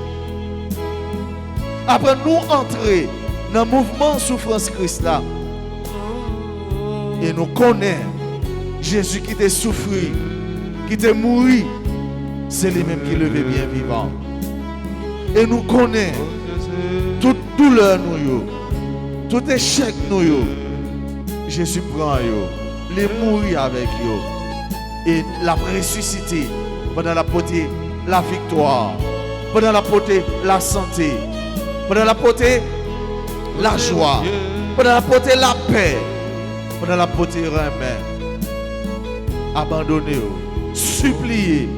Apprendre nous entrer dans le mouvement souffrance Christ là. Et nous connaissons Jésus qui t'a souffert, qui t'a mouru. C'est lui-même qui levé bien vivant. Et nous connaissons toute douleur nous, tout échec nous. Jésus prend yo, les mourir avec yo et la ressuscité pendant la portée la victoire, pendant la portée la santé, pendant la portée la joie, pendant la portée la paix, pendant la portée remet. Abandonner, supplier,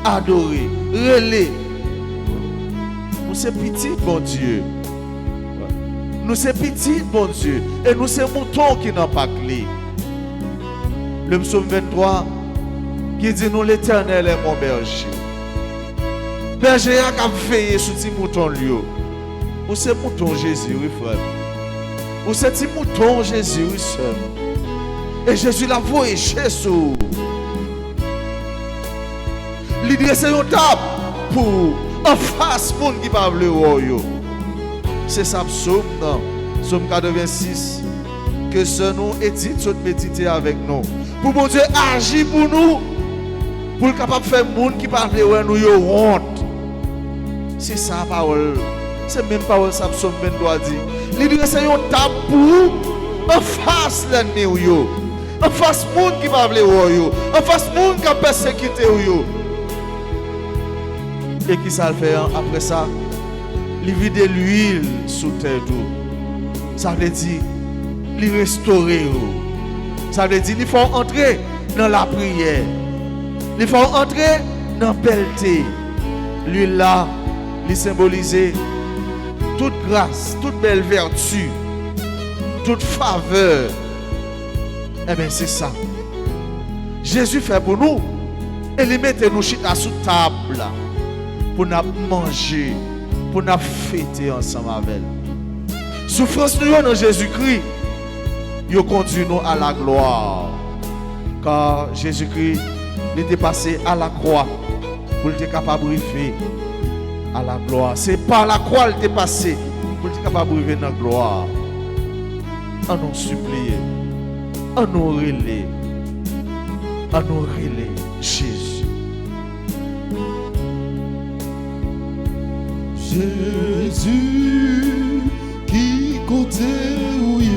adorer, relayer. Nous c'est petit bon Dieu. Nous c'est petit bon Dieu. Et nous c'est moutons qui n'ont pas clé. Le psaume 23 qui dit nous l'Éternel est mon berger. Berger a qu'à veiller sur ces moutons lieux. Nous c'est mouton Jésus, oui frère. Nous c'est petit mouton Jésus, oui seul. Et Jésus l'a voyé chez sous. L'idée c'est une table pour en face monde qui parle le royaume. C'est ça psaume non. Psaume 86 que ce nous édite de méditer avec nous. Pour mon Dieu agir pour nous. Pour capable faire monde qui parle de nous yo honte. C'est ça parole. C'est même parole ça psaume 23 dit. L'idée c'est une table pour en face l'ennemi yo. En face monde qui parle de yo. En face monde qui a persécuté yo. Et qui ça le fait après ça? Il vide l'huile sous terre tout. Ça veut dire, il restaurer. Ça veut dire, il faut entrer dans la prière. Il faut entrer dans la belleté. L'huile là, il symbolise toute grâce, toute belle vertu, toute faveur. Eh bien, c'est ça. Jésus fait pour nous. Et il met nous chita sous table. Pour nous manger, pour nous fêter ensemble avec elle. Souffrance nous dans Jésus-Christ, il conduit nous à la gloire. Car Jésus-Christ, il était passé à la croix pour être capable de vivre à la gloire. C'est par la croix qu'il était passé pour être capable de vivre dans la gloire. On nous supplie, on nous relaie, Jésus. Jésus qui côté ouillé.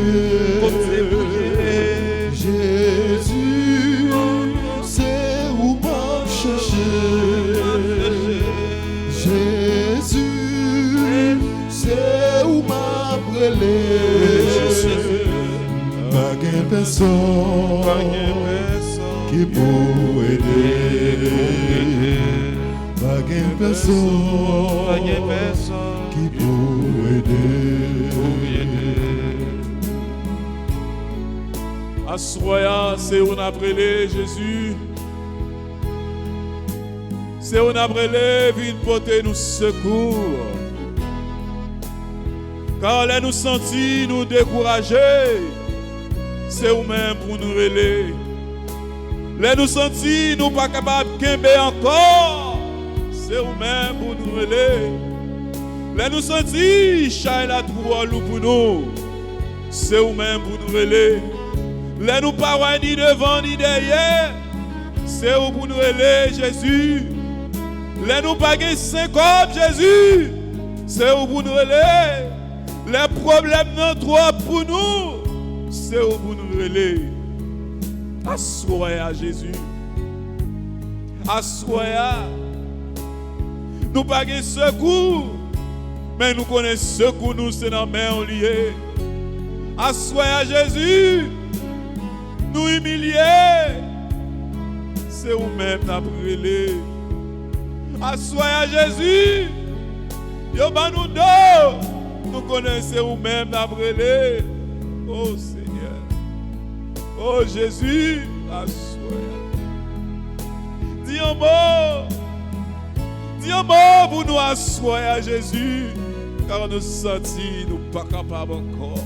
Jésus c'est où m'a cherché. Jésus c'est où m'a brûlé. Pas qu'un personne qui peut aider. Pas qu'un personne qui peut aider. Assoya, c'est on a brûlé Jésus. C'est on a brûlé, vite porter nous secours. Car là nous sentis nous décourager. C'est vous-même pour nous relayer. Là nous sentis nous pas capables de kembe encore. C'est vous-même pour nous relayer. Là nous sentis chat la trop lourd pour nous. C'est vous-même pour nous relayer. Là nous pas ni devant ni derrière. C'est vous pour nous relayer Jésus. Là nous pas gain 5 hommes Jésus. C'est vous pour nous relayer. Les problèmes non trop pour nous. C'est vous pour nous relayer. Assoya Jésus. Assoya. Nous pas de secours, mais nous connaissons secours nous c'est dans main liée. Assoya Jésus. Nous humilier. C'est vous-même n'a brûlé. Assoya Jésus. Yo ba nous dos. Nous connaissons vous-même n'a brûlé. Oh Seigneur. Oh Jésus, assoya. Dis un mot. Dis un mot pour nous assoya Jésus. Car nous sentis nous pas capables encore.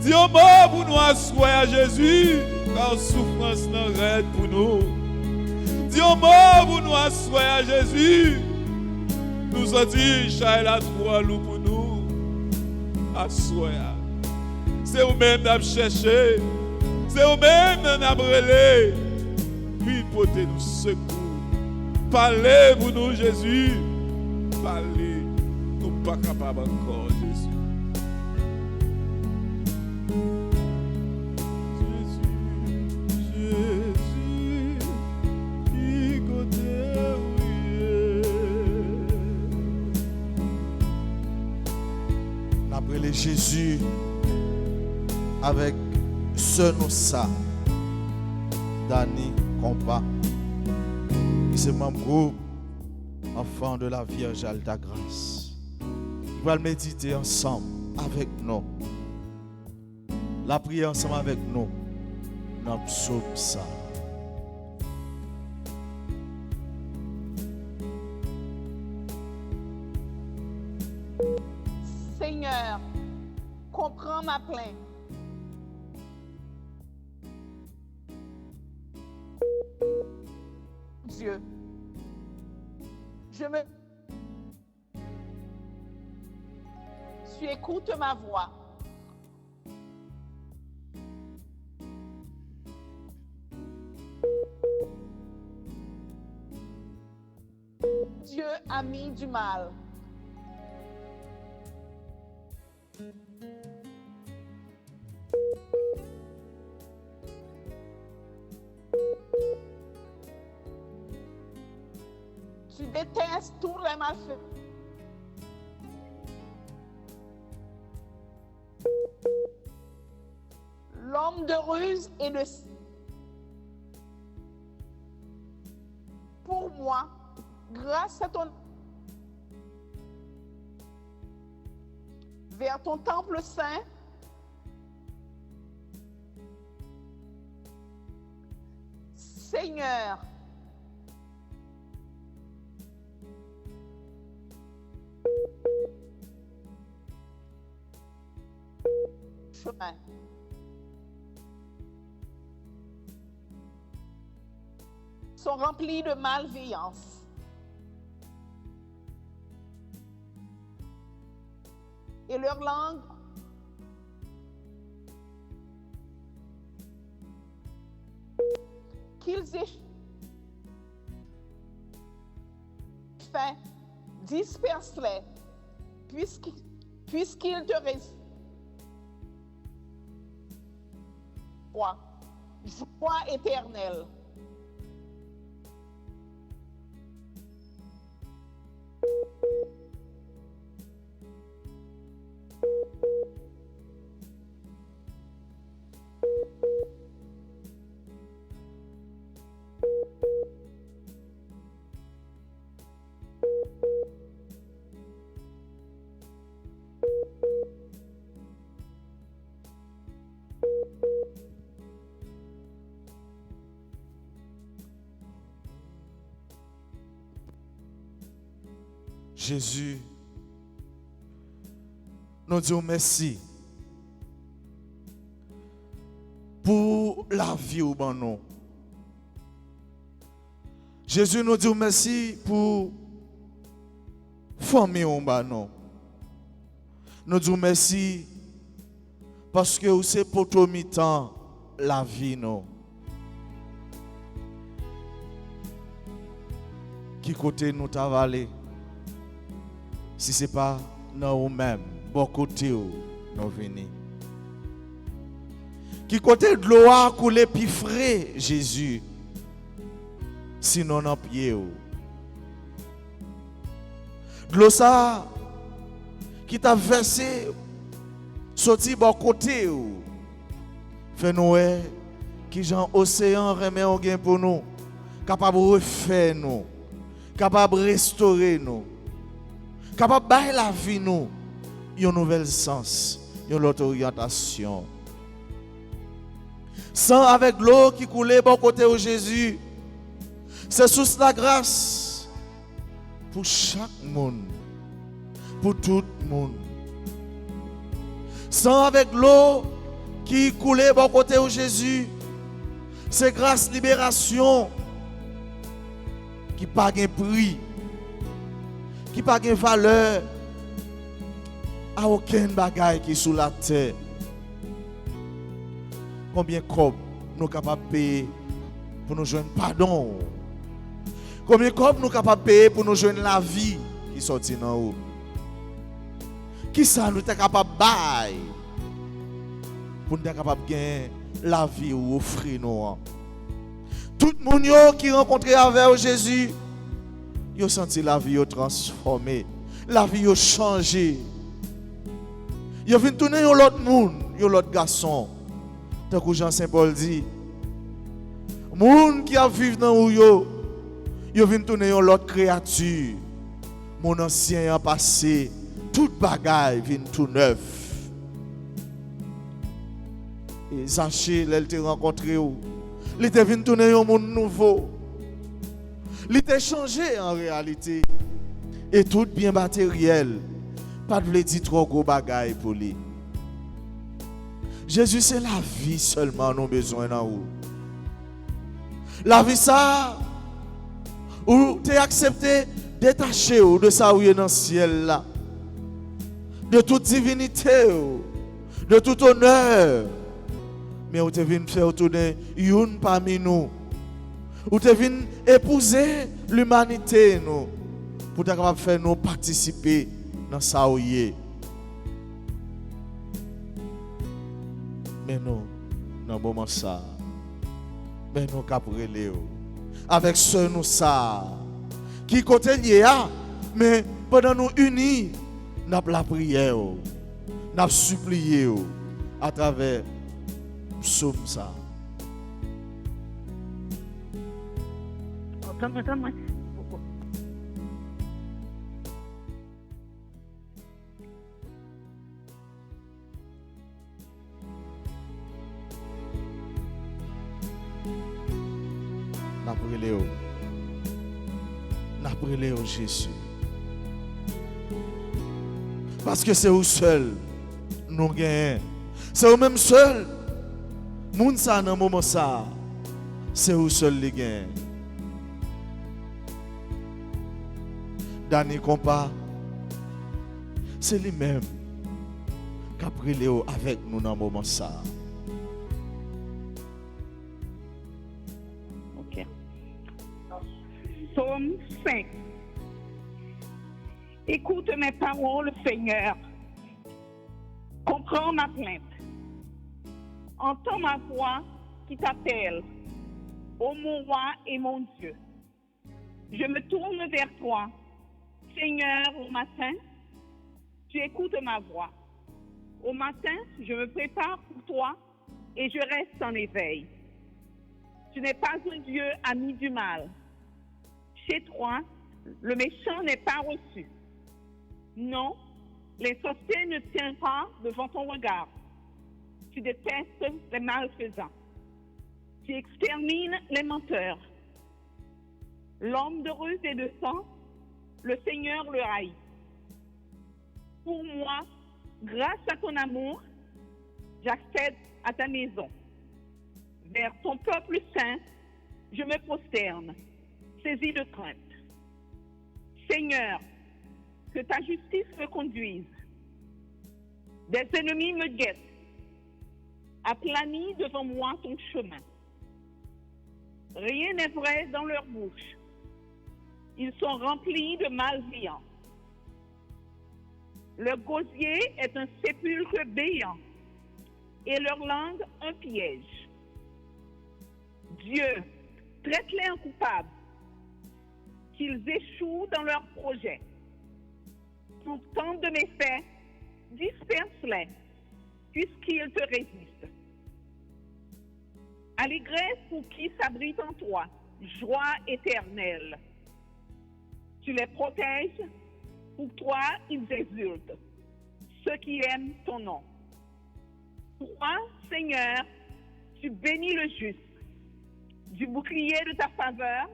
Dis un mot pour nous asseoir à Jésus, car souffrance n'a rien pour nous. Dis un mot pour nous asseoir à Jésus. Nous sommes dit, Chai la trois loups pour nous. Asseoir. C'est vous-même qui avez cherché. C'est vous-même qui avez brûlé. Puis portez nous secours. Parlez pour nous, Jésus. Parlez. Nous ne sommes pas capables encore, Jésus. Après Jésus, avec ce nous ça, Dani Compa, qui c'est mon groupe, enfant de la Vierge Alta Grâce. Nous allons méditer ensemble avec nous. La prière ensemble avec nous. Dans le psaume ça. Seigneur, comprends ma plainte. Dieu, tu écoutes ma voix. Dieu, ami du mal. Tu détestes tous les malfaiteurs. L'homme de ruse et de... Pour moi, grâce à ton... vers ton temple saint, Seigneur, chemin. Sont remplis de malveillance. Et leur langue qu'ils aient fait, disperse-les, puisqu'ils te restent. Joie éternelle. Jésus, nous disons merci pour la vie au bon nom. Jésus, nous disons merci pour la famille au bon nom. Nous disons merci parce que c'est pour tout mi-temps la vie nous. Qui côté nous t'avaler? Si ce n'est pas nous-mêmes, bon côté où nous venons. Qui côté de l'eau a coulé plus frais, Jésus, sinon dans pied. De l'eau ça, qui t'a versé, sorti bon côté où. Fais-nous, qui Jean océan remet au gain pour nous, capable de refaire nous, capable de restaurer nous. Capable de bailler la vie nous, un nouvel sens, une autre orientation. Sans avec l'eau qui coulait bon côté de Jésus, c'est sous la grâce pour chaque monde, pour tout le monde. Sans avec l'eau qui coulait bon côté où Jésus. C'est grâce libération qui pas de prix, qui pas de valeur à aucun bagage qui est sous la terre. Combien de cob nous sommes capables de payer pour nous joindre pardon? Combien de cob nous sommes capables de payer pour nous joindre la vie qui sortit en haut? Qui ça nous sommes capables de bailler pour nous être capables de gagner la vie ou offrir nous? Tout le monde qui rencontré avec Jésus, ils ont senti la vie transformée, la vie changée. Ils ont vu tourner l'autre monde, l'autre garçon. Tant que Jean Saint-Paul dit, les gens qui vivent dans où ils ont vu tourner l'autre créature. Mon ancien a passé, toute bagaille vient tout neuf. Et Zaché, elle t'a rencontré où? Il était venu tourner un monde nouveau. Il était changé en réalité. Et tout bien matériel. Pas de dire trop gros bagaille pour lui. Jésus, c'est la vie seulement nous besoin d'en haut. La vie ça, où tu es accepté, détaché de ça où il est dans le ciel là. De toute divinité, de tout honneur. Mais où tu es venu faire tourner une parmi nous. Où tu es venu épouser l'humanité nous. Pour être capable de faire nous participer dans ça où il est. Mais nous, dans le moment ça, mais nous caprelé avec ce nous ça, qui côté lié a, mais pendant nous unis, nous avons la prière, nous avons supplié à travers psaume ça. Attends-moi. N'a brûlé au Jésus. Parce que c'est vous seul nous gagnons. C'est vous même seul. Moun ça dans moment ça. C'est vous seul les gagnent. Dani compas. C'est lui-même qui a brûlé avec nous dans moment ça. Psaume 5. Écoute mes paroles, Seigneur. Comprends ma plainte. Entends ma voix qui t'appelle. Ô mon roi et mon Dieu. Je me tourne vers toi. Seigneur, au matin, tu écoutes ma voix. Au matin, je me prépare pour toi et je reste en éveil. Tu n'es pas un Dieu ami du mal. Chez toi, le méchant n'est pas reçu. Non, l'insensé ne tient pas devant ton regard. Tu détestes les malfaisants. Tu extermines les menteurs. L'homme de ruse et de sang, le Seigneur le haït. Pour moi, grâce à ton amour, j'accède à ta maison. Vers ton peuple saint, je me prosterne. Saisi de crainte. Seigneur, que ta justice me conduise. Des ennemis me guettent. Aplanis devant moi ton chemin. Rien n'est vrai dans leur bouche. Ils sont remplis de malveillance. Leur gosier est un sépulcre béant et leur langue un piège. Dieu, traite-les en coupables, qu'ils échouent dans leurs projets. Pour tant de méfaits, disperse-les, puisqu'ils te résistent. Allégresse pour qui s'abrite en toi, joie éternelle. Tu les protèges, pour toi ils exultent, ceux qui aiment ton nom. Toi, Seigneur, tu bénis le juste. Du bouclier de ta faveur,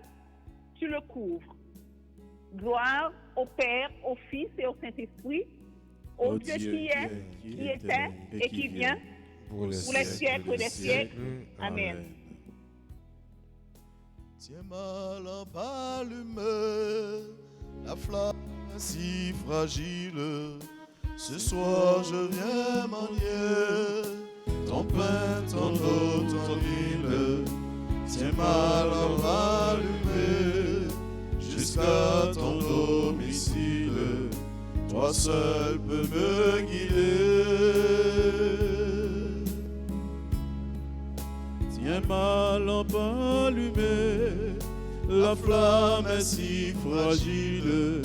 tu le couvres. Gloire au Père, au Fils et au Saint-Esprit, au Dieu qui est, qui était et qui vient, pour les siècles des siècles. Amen. Tiens ma lampe allumée, la flamme est si fragile. Ce soir je viens mendier ton pain, ton eau, ton huile. Tiens ma lampe allumée jusqu'à ton domicile. Toi seul peux me guider. Tiens ma lampe allumée, la flamme est si fragile.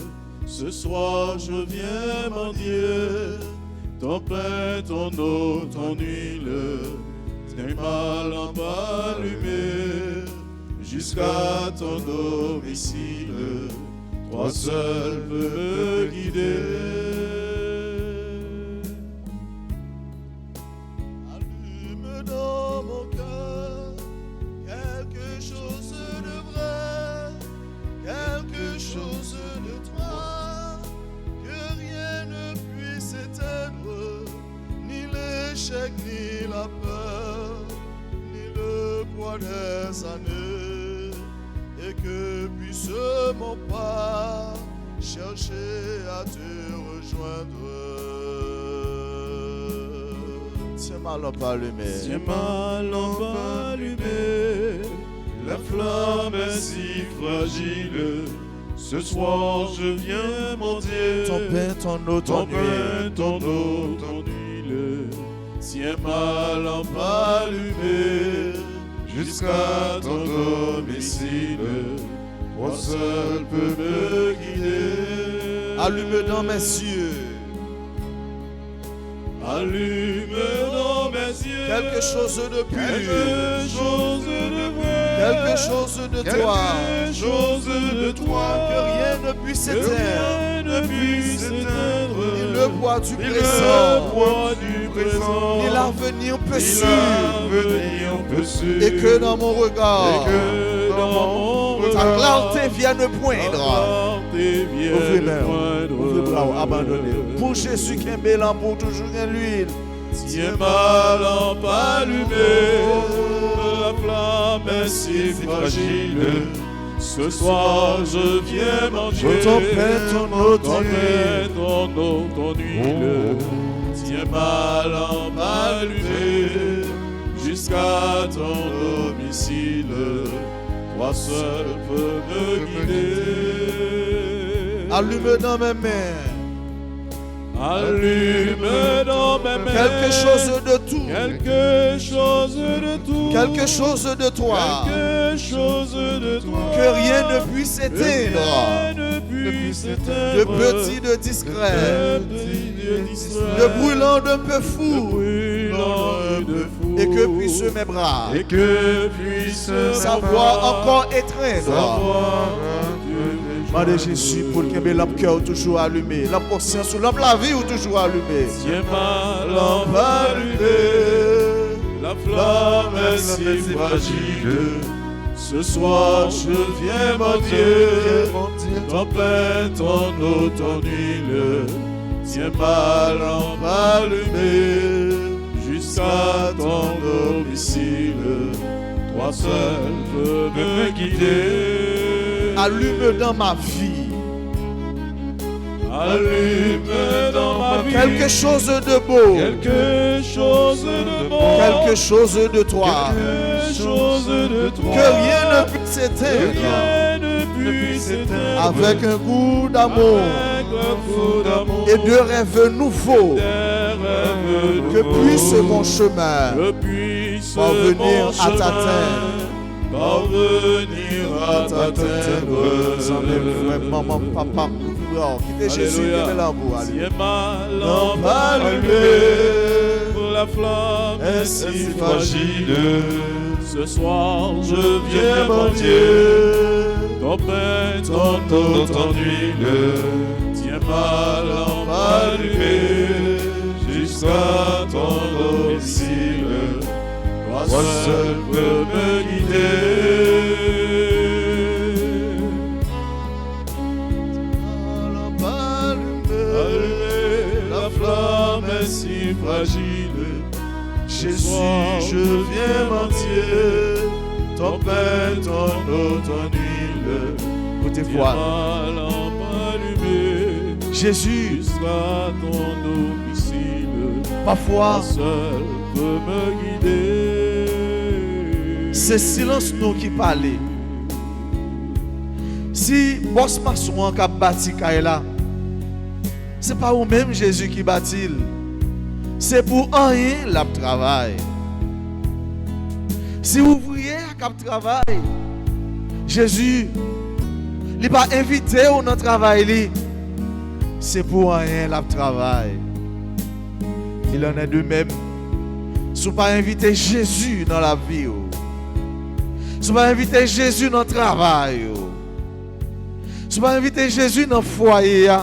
Ce soir je viens mendier ton pain, ton eau, ton huile. Tiens ma lampe allumée jusqu'à ton domicile. Toi seul peux me guider. Allume dans mon cœur quelque chose de vrai, quelque chose de toi, que rien ne puisse éteindre, ni l'échec, ni la peur, ni le poids des années, et que puisse mon pas chercher à te rejoindre. Tiens ma lampe allumée, tiens ma lampe allumée, la flamme est si fragile. Ce soir je viens mendier ton pain, ton eau, ton huile, ton eau, ton huile. Tiens ma lampe allumée jusqu'à ton domicile. Toi seul peux me guider. Allume dans mes yeux, allume dans mes yeux quelque chose de pur, quelque chose de vrai, quelque chose de toi, quelque chose de toi, que rien ne puisse éteindre, ni le poids du présent, ni l'avenir peut suivre, et que dans mon regard, ta clarté vienne poindre. Ouvrez les bras, abandonnez. Pour Jésus qui est mélant pour toujours en l'huile. Tiens ma lampe allumée, la flamme est si fragile. Ce soir je viens manger ton pain, ton eau, ton huile. Tiens ma lampe allumée jusqu'à ton domicile. Toi seul peux me guider. Allume dans mes mains, allume dans mes mains quelque chose de tout, quelque chose de tout, quelque chose de toi, quelque chose de toi, que rien ne puisse éteindre, de petit, de discret, de brûlant, de peu fou, et que puisse mes bras, et que puisse savoir encore étreindre. Demandez Jésus pour que lampe cœur toujours allumé, lampe conscience ou lampe la vie ou toujours allumé. Tiens ma lampe allumée, la flamme est si fragile. Ce soir je viens mendier ton pain, ton eau, ton huile. Tiens ma lampe allumée jusqu'à ton domicile. Toi seul peux me guider. Allume dans ma vie, allume dans ma vie quelque chose de beau, quelque chose de beau, quelque chose de toi, quelque chose de toi, que rien ne puisse éteindre, avec un goût d'amour et de rêves nouveaux, que puisse mon chemin parvenir à t'atteindre. Parvenir à t'atteindre. Frère, maman, papa, quittez Jésus, qui est là pour aller. Tiens ma lampe allumée, la flamme est si fragile. Ce soir je viens mendier ton pain, ton eau, ton huile. Tiens ma lampe allumée jusqu'à ton domicile. Toi seul peux me guider. La flamme est si fragile. Jésus, je viens mendier ton pain, ton eau, ton huile. Côté voix. Jésus, sera ton domicile. Parfois, seul peut me guider. C'est silence nous qui parle. Si boss maçon qui a bâti là, c'est pas vous-même Jésus qui bâtit. C'est pour rien la travail. Si ouvrier qui travaille, Jésus il pas invité au notre travail. C'est pour rien la travail. Il en est de même. Si vous pas invité Jésus dans la vie, si vous pas invité Jésus dans le travail, si vous pas invité Jésus dans le foyer,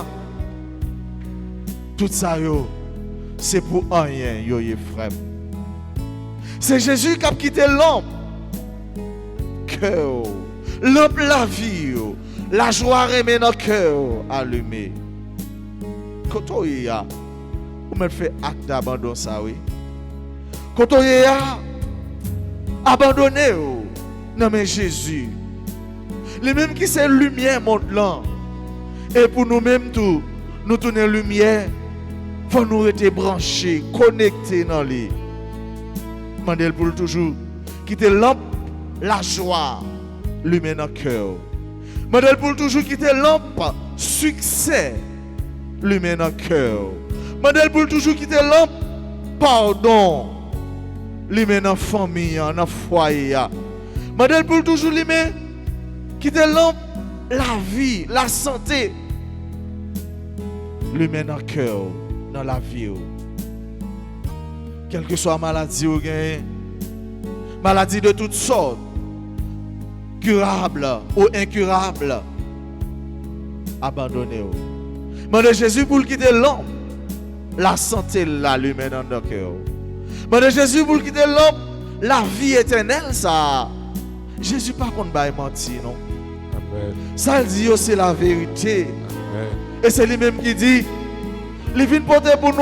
tout ça, c'est pour rien, frère. C'est Jésus qui a quitté l'homme. Cœur, l'homme la vie, la joie remet dans le cœur allumé. Quand on y a, vous me fait acte d'abandon ça, oui. Quand on y a, abandonné, non mais Jésus. Les mêmes qui c'est lumière monte là. Et pour nous-mêmes tout, nous tourner lumière, faut nous être branchés, connectés dans les. Mandel pour toujours quitter lampe, la joie, lumière dans le cœur. Mandel pour toujours quitter lampe, succès, lumière dans le cœur. Mandel pour toujours quitter lampe, pardon, lumière dans la famille, dans le foyer. Mandel pour toujours lumière, quitter lampe, la vie, la santé, lumière dans le cœur, dans la vie. Quelle que soit la maladie ou maladie de toutes sortes, curable ou incurable, abandonnez-vous. Demandez Jésus pour quitter l'homme, la santé, la lumière dans le cœur. Demandez Jésus pour quitter l'homme, la vie éternelle, ça. Jésus pas contre bail menti, non. Amen. Ça il dit c'est la vérité. Amen. Et c'est lui-même qui dit, il vient porter pour nous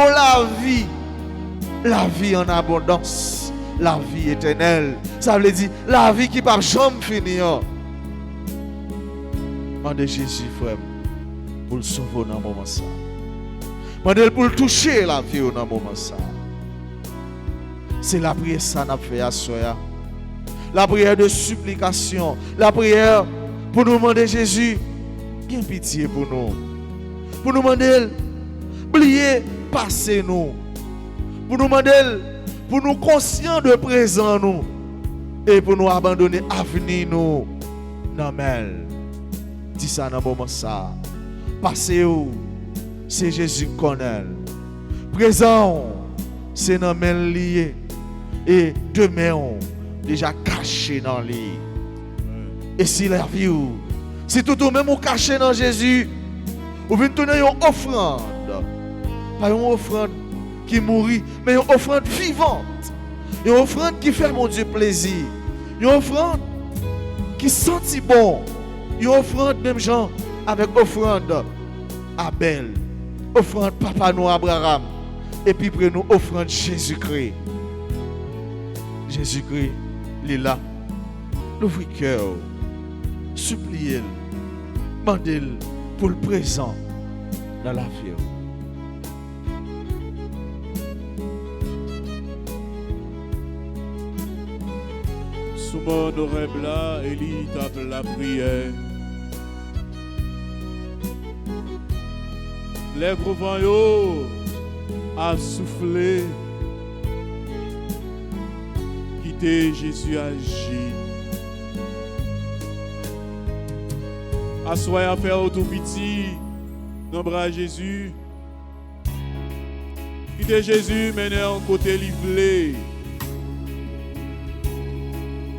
la vie en abondance, la vie éternelle. Ça veut dire la vie qui ne peut jamais finir. Demandez Jésus, frère, pour le sauver dans le moment ça. Demandez pour le toucher la vie dans le moment ça. C'est la prière ça n'a fait à soi. La prière de supplication, la prière pour nous demander Jésus, bien pitié pour nous. Pour nous demander, oubliez, passez nous. Pour nous demander, pour nous conscients de présent nous. Et pour nous abandonner avenir nous. Non mais, dis ça dans le moment ça. Passez où? C'est Jésus qu'on connaît. Présent, c'est dans le lié. Et demain, déjà caché dans lui. Et si la vie, si tout même ou caché dans Jésus, vous venez donner une offrande. Pas une offrande qui mourit, mais une offrande vivante. Une offrande qui fait mon Dieu plaisir. Une offrande qui sentit bon. Une offrande même genre avec offrande Abel. Offrande Papa nous Abraham. Et puis après nous offrande Jésus-Christ. Jésus-Christ, il est là. L'ouvrir cœur. Suppliez-le. Demandez-le pour le présent dans la vie. Sous mon oreille là, Élie tape la prière. Les gros vents a soufflé. Quitter Jésus agit. Assoyez à faire tout petit dans le bras de Jésus. Quitter Jésus, mener en côté livré.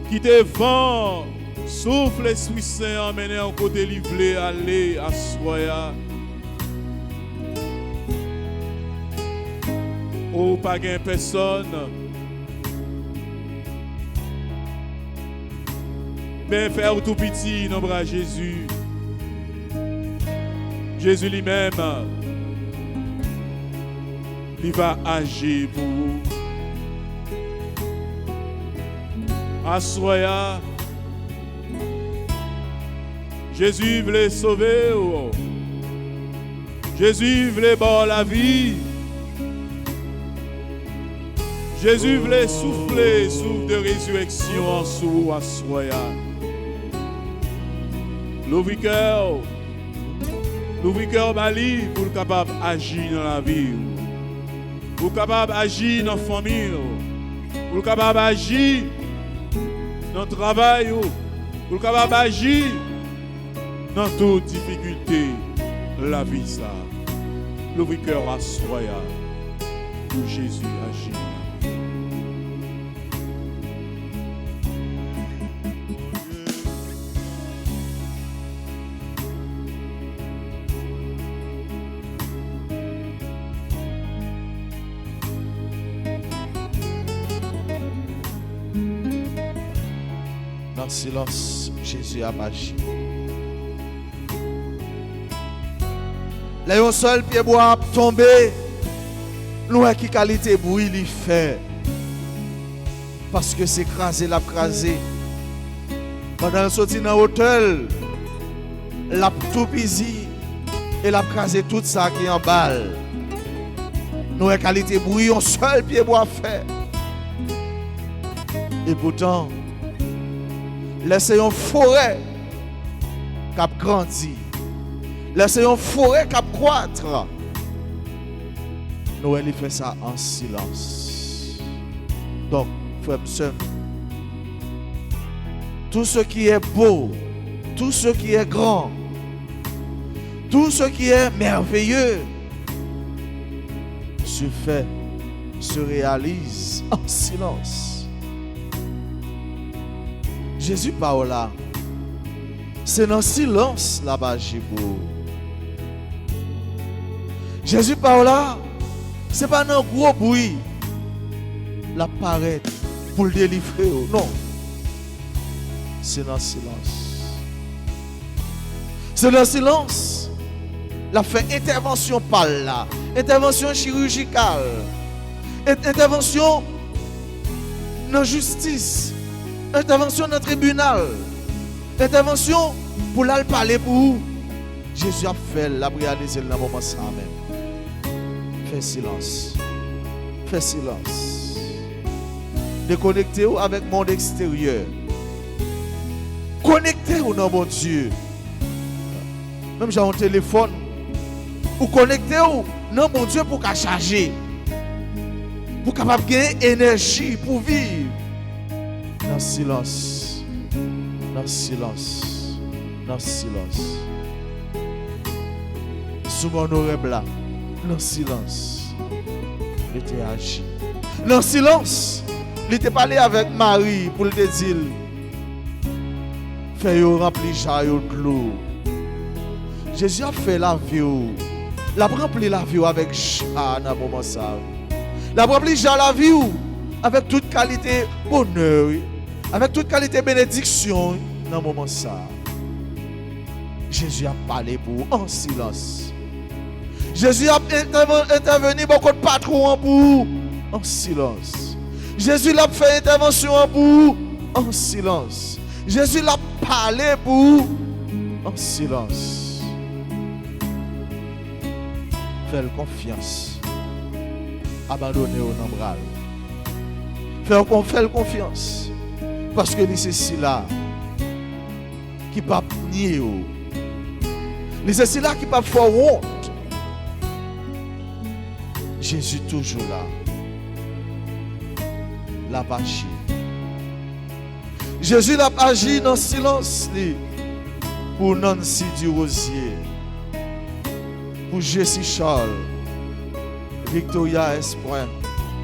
Quitter vent, souffle l'Esprit Saint, emmener en côté livré, aller, assoyez. Oh, pas gain personne. Mais faire tout petit dans le bras de Jésus. Jésus lui-même, il va agir pour vous. Assoya. Jésus voulait sauver. Oh. Jésus voulait boire la vie. Jésus voulait souffler, souffle de résurrection en sous, assoya. L'ouvre-cœur Mali pour être capable d'agir dans la vie, pour être capable d'agir dans la famille, pour être capable d'agir dans le travail, pour être capable d'agir dans toute difficulté de la vie. L'ouvre-cœur assoya pour Jésus agir. Dans le silence, Jésus a agi. Là, un seul pied bois tombé. Nous avons qui qualité bruit il fait. Parce que c'est crasé, l'a crasé. Pendant le sorti dans l'hôtel, l'a tout pisé et l'a crasé tout ça qui est en balle. Nous avons qualité bruit, un seul pied bois fait. Et pourtant, laissez une forêt qui a grandi. Laissez une forêt qui a croître. Noël fait ça en silence. Donc, frère, sœur, tout ce qui est beau, tout ce qui est grand, tout ce qui est merveilleux se fait, se réalise en silence. Jésus parle là. C'est dans le silence là-bas, Jibou. Jésus parle là. Ce n'est pas dans un gros bruit. La paraît pour le délivrer. Non. C'est dans le silence. C'est dans le silence. La fait intervention par là. Intervention chirurgicale. Intervention dans la justice. Intervention dans le tribunal. Intervention pour aller parler pour vous. Jésus a fait la réaliser dans le moment ça même. Fais silence. Fais silence. Déconnectez-vous avec le monde extérieur. Connectez-vous dans mon Dieu. Même j'ai un téléphone. Ou connectez-vous dans mon Dieu pour qu'à charger. Pour capable gagner énergie pour vivre. Dans le silence. Dans le silence. Dans le silence. Sous mon oreille là. Dans le silence. Il était agi. Dans le silence. Il était parlé avec Marie pour le dire. Fais-yo remplir jaillot de l'eau. Jésus a fait la vie. Il a rempli la vie avec chat dans le moment ça. Il a rempli la vie avec toute qualité bonheur. Avec toute qualité bénédiction dans le moment ça. Jésus a parlé pour vous en silence. Jésus a intervenu beaucoup de patrons pour vous en silence. Jésus a fait intervention pour vous en silence. Jésus l'a parlé pour vous en silence. Faites confiance. Abandonnez au nombral. Faites confiance. Parce que c'est ceci-là qui ne peut pas nier. C'est ceci-là qui ne peut pas faire honte. Jésus toujours là. L'a agi. Jésus l'a agi dans le silence pour Nancy du Rosier, pour Jessie Charles, Victoria Espoin,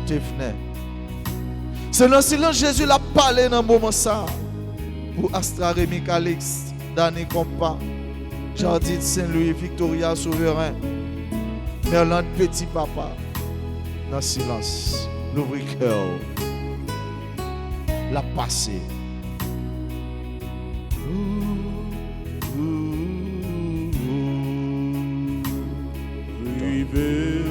Tiffany. C'est dans le silence Jésus l'a parlé dans le moment ça pour Astra Rémi Calix, Danny Compa, Jardine Saint-Louis, Victoria Souverain, Merlande Petit Papa. Dans le silence, l'ouvre-cœur l'a passé. Rivé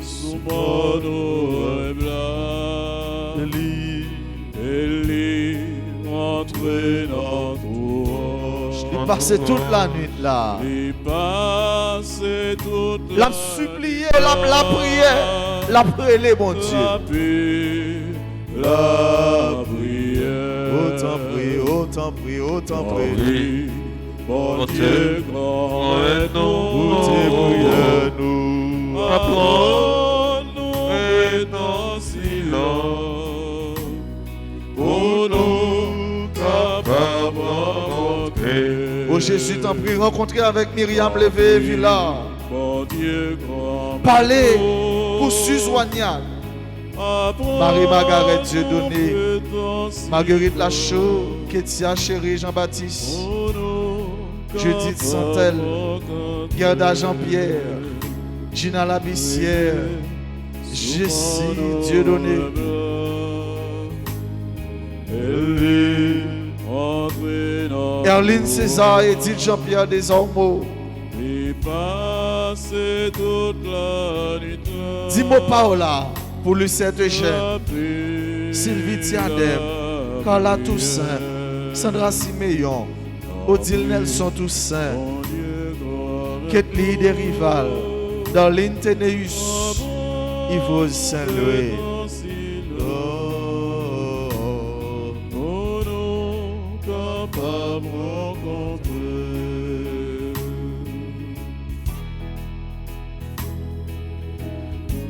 sous mon oreille blanc, Eli, Il passait toute la nuit là. Il passait toute La supplié, la prière, la prière, mon Dieu. La prière. Autant prier, autant prier, autant prier. Bon Dieu, grand est Pour tes nous. prières, nous. Apprends-nous et dans silence. Pour nous capables de rencontrer. Oh Jésus, t'en prie, rencontrer avec Myriam Levé Villa. Bon Dieu, grand. Parler pour Suzouanian. Marie-Margaret Dieudonné, Marguerite Lachaud, Kétia Chéri Jean-Baptiste, Judith Santel, Gerda Jean-Pierre, Gina Labissière, Jessie Dieudonné, Erline César, Edith Jean-Pierre Desormeaux, Dimo Paola, pour Lucette Eugène, Sylvie Tiadem, Carla Toussaint, Sandra Siméon, Odile Nelson Toussaint, Ketli Derival, Darlene Ténéus, Yvose Saint-Louis.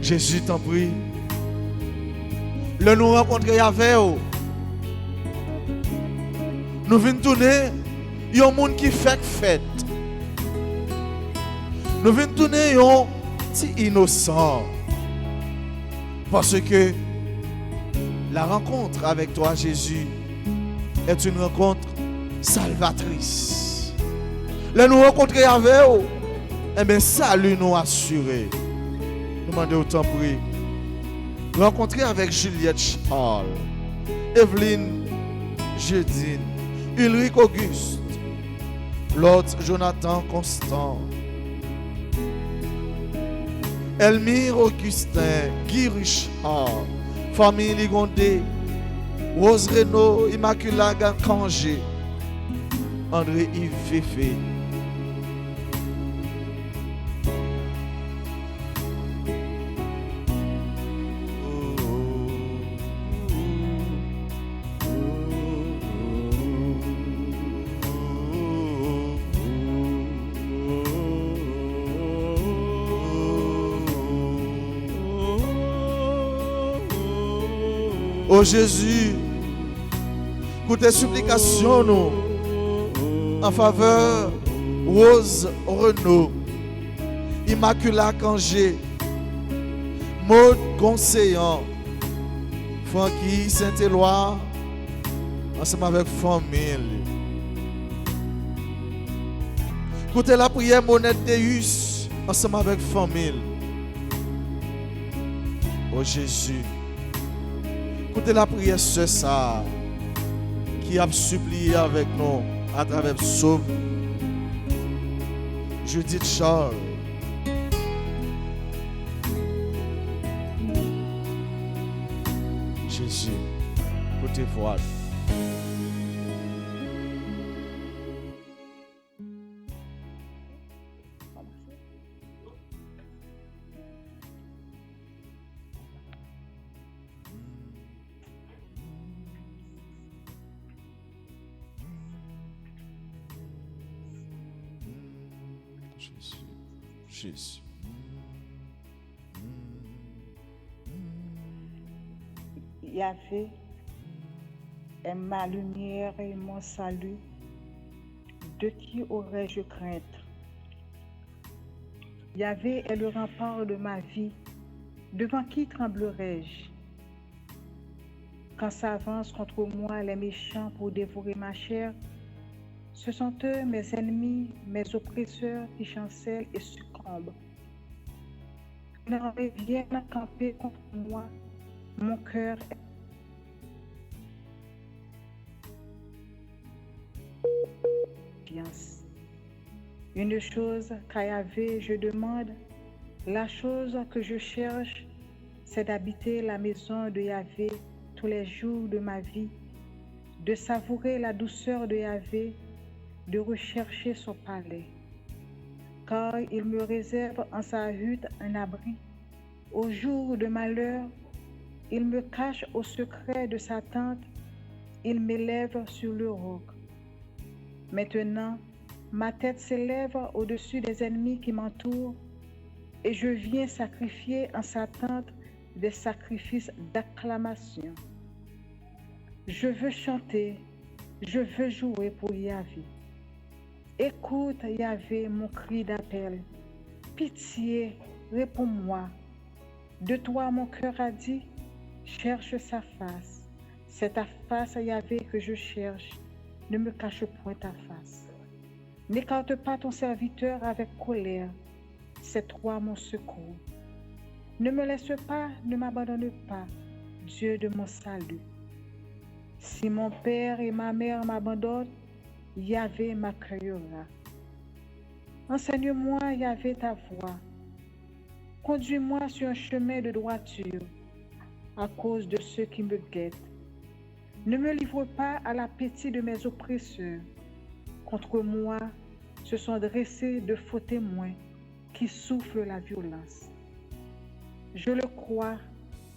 Jésus t'en prie. Le nous rencontrer avec vous. Nous venons tourner. Il y a un monde qui fait fête. Nous venons tourner un petit innocent. Parce que la rencontre avec toi, Jésus, est une rencontre salvatrice. Le nous rencontrer avec vous. Eh bien, salut nous assuré. Nous demandons autant prier. Rencontrer avec Juliette Charles, Evelyne Jedine, Ulrich Auguste, Lord Jonathan Constant, Elmire Augustin, Guy Richard, famille Ligondé, Rose Renaud, Immaculada Kangé, André Yves Féfé. Oh Jésus, pour tes supplications nous, en faveur Rose Renaud, Immaculada Kangé, Maud Conseillant, Francky Saint-Éloi, ensemble avec famille. Écoutez la prière Monette Deus, ensemble avec famille. Oh Jésus, écoutez la prière ce ça qui a supplié avec nous à travers Psaume. Judith Charles. Jésus, écoutez voix. Jésus. Yahvé est ma lumière et mon salut. De qui aurais-je crainte? Yahvé est le rempart de ma vie. Devant qui tremblerais-je? Quand s'avancent contre moi les méchants pour dévorer ma chair, ce sont eux, mes ennemis, mes oppresseurs, qui chancellent et succombent. Ils viennent camper contre moi. Mon cœur est confiance. Une chose qu'à Yahvé je demande, la chose que je cherche, c'est d'habiter la maison de Yahvé tous les jours de ma vie, de savourer la douceur de Yahvé de rechercher son palais, car il me réserve en sa hutte un abri. Au jour de malheur, il me cache au secret de sa tente, il m'élève sur le roc. Maintenant, ma tête s'élève au-dessus des ennemis qui m'entourent, et je viens sacrifier en sa tente des sacrifices d'acclamation. Je veux chanter, je veux jouer pour Yahvé. Écoute, Yahvé, mon cri d'appel. Pitié, réponds-moi. De toi, mon cœur a dit, cherche sa face. C'est ta face, Yahvé, que je cherche. Ne me cache point ta face. N'écarte pas ton serviteur avec colère. C'est toi mon secours. Ne me laisse pas, ne m'abandonne pas, Dieu de mon salut. Si mon père et ma mère m'abandonnent, Yahvé m'accueillera. Enseigne-moi, Yahvé, ta voie. Conduis-moi sur un chemin de droiture à cause de ceux qui me guettent. Ne me livre pas à l'appétit de mes oppresseurs. Contre moi se sont dressés de faux témoins qui soufflent la violence. Je le crois,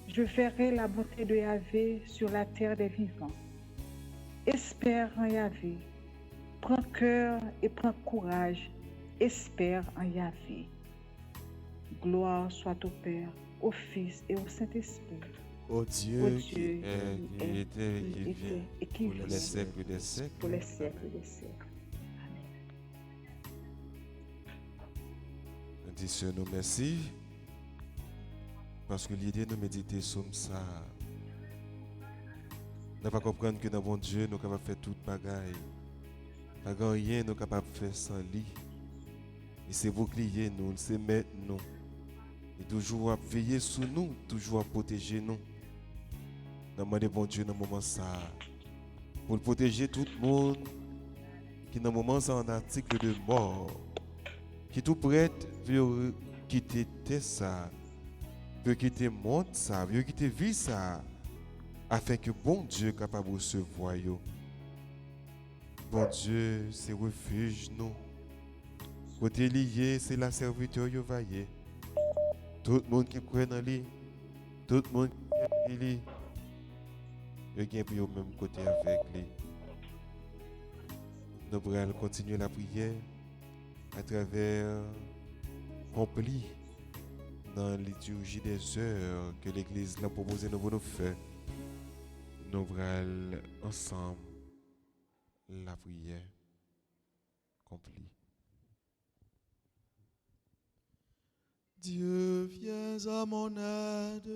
je verrai la bonté de Yahvé sur la terre des vivants. Espère en Yahvé. Prends cœur et prends courage. Espère en Yahvé. Gloire soit au Père, au Fils et au Saint-Esprit. Ô Dieu, qui était, qui vient, et qui pour vient les siècles des pour siècles. les siècles des siècles. Nous disons nous merci, parce que l'idée de méditer sur ça, nous pas comprendre que dans bon Dieu, nous sommes capables de faire toute bagaille. Pas grand rien, nous sommes capables de faire sans lui. Et c'est bouclier nous, c'est mettre nous. Et toujours à veiller sur nous, toujours à protéger nous. Nous demandons bon Dieu dans ce moment ça, pour protéger tout le monde qui dans ce moment ça en article de mort, qui tout prêt veut quitter ça, veut quitter le monde ça, veut quitter vie ça, afin que bon Dieu soit capable de recevoir yo. Bon Dieu, c'est refuge nous. Côté lié, c'est la serviteur yo vaillé. Tout le monde qui croit dans lui, tout le monde qui croit lui, il vient pour au même côté avec lui. Nous allons continuer la prière à travers rempli dans la liturgie des heures que l'Église l'a proposé nous nous faire. Nous allons ensemble la prière accomplie. Dieu, viens à mon aide.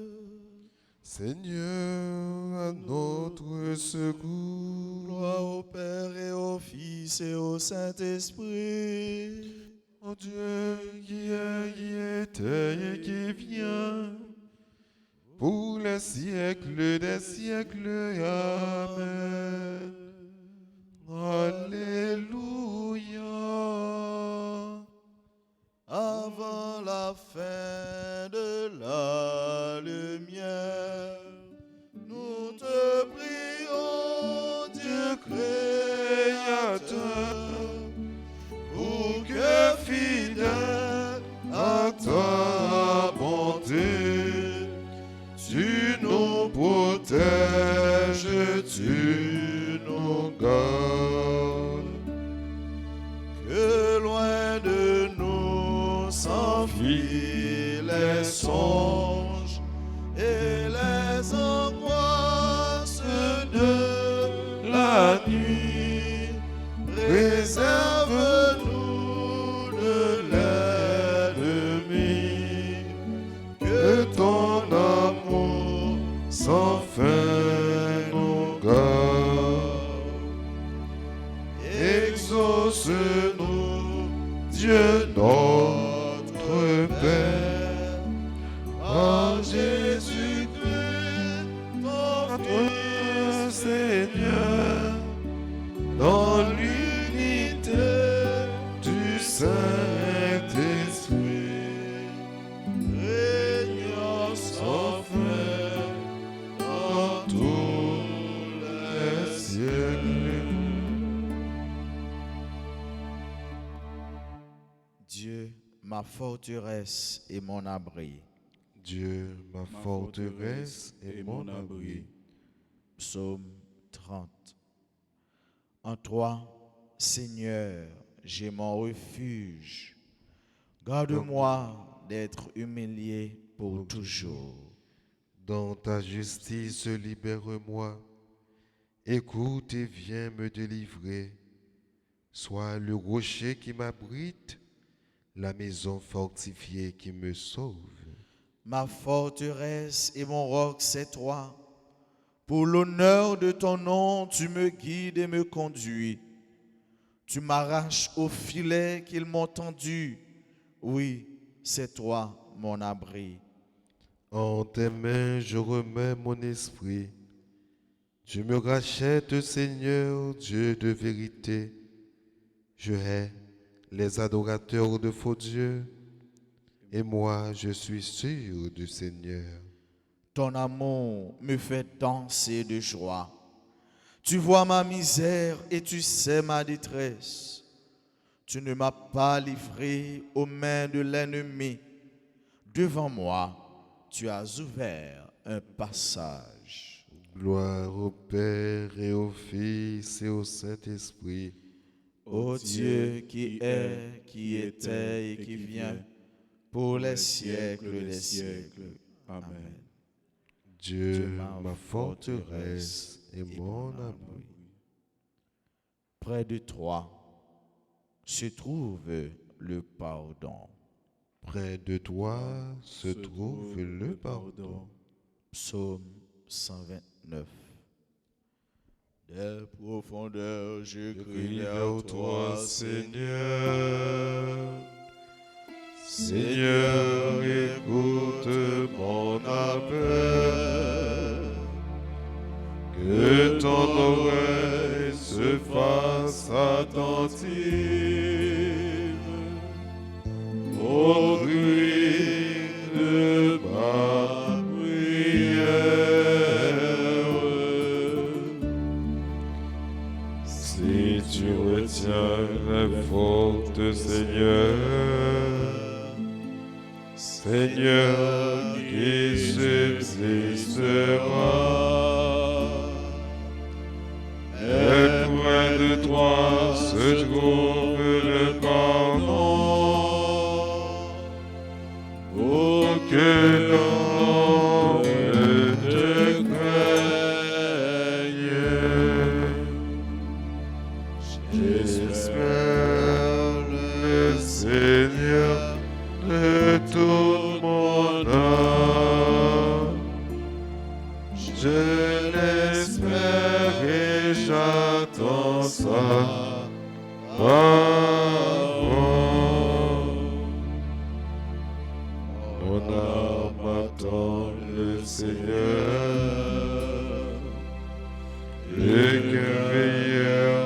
Seigneur, à notre secours. Gloire au Père et au Fils et au Saint-Esprit. Mon Dieu qui est, qui était et qui vient, pour les siècles des siècles. Amen. Alléluia. Avant la fin de la lumière, nous te prions, Dieu créateur, pour que fidèle à ta bonté, tu nous protèges, tu nous gardes, que loin de nous s'enfuient les songes et les angoisses de la nuit. Réserve-nous de l'ennemi, que ton amour sans fin nous garde. Exauce-nous, Dieu notre Père. Dieu, ma forteresse et mon abri. Dieu, ma forteresse et mon abri. Psaume 30. En toi, Seigneur, j'ai mon refuge. Garde-moi d'être humilié pour toujours. Dans ta justice, libère-moi. Écoute et viens me délivrer. Sois le rocher qui m'abrite, la maison fortifiée qui me sauve. Ma forteresse et mon roc, c'est toi. Pour l'honneur de ton nom, tu me guides et me conduis. Tu m'arraches au filet qu'ils m'ont tendu. Oui, c'est toi, mon abri. En tes mains, je remets mon esprit. Je me rachète, Seigneur, Dieu de vérité. Je hais les adorateurs de faux dieux, et moi, je suis sûr du Seigneur. Ton amour me fait danser de joie. Tu vois ma misère et tu sais ma détresse. Tu ne m'as pas livré aux mains de l'ennemi. Devant moi, tu as ouvert un passage. Gloire au Père et au Fils et au Saint-Esprit. Ô Dieu qui est, qui était et qui vient, pour les siècles des siècles. Amen. Dieu, ma forteresse et mon abri. Près de toi se trouve le pardon. Près de toi se trouve le pardon. Psaume 129. Des profondeurs, je crie vers toi, Seigneur. Seigneur, écoute mon appel. Que ton oreille se fasse attentive au bruit de ma prière. Si tu retiens la faute, Seigneur, qui subsistera? Et près de toi se trouve le pardon, pour que l'homme te craigne. J'espère le Seigneur de toute mon âme. Je l'espère et j'attends sa parole. Mon âme attend le Seigneur. Le cœur veilleur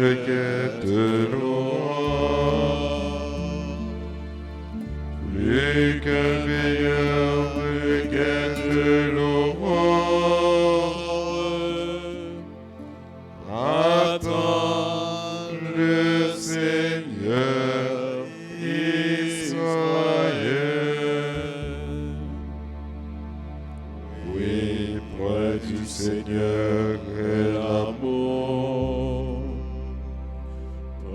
requiert l'aurore. Le cœur veilleur requiert l'aurore. Attends le Seigneur Israël. Oui, près du Seigneur est l'amour.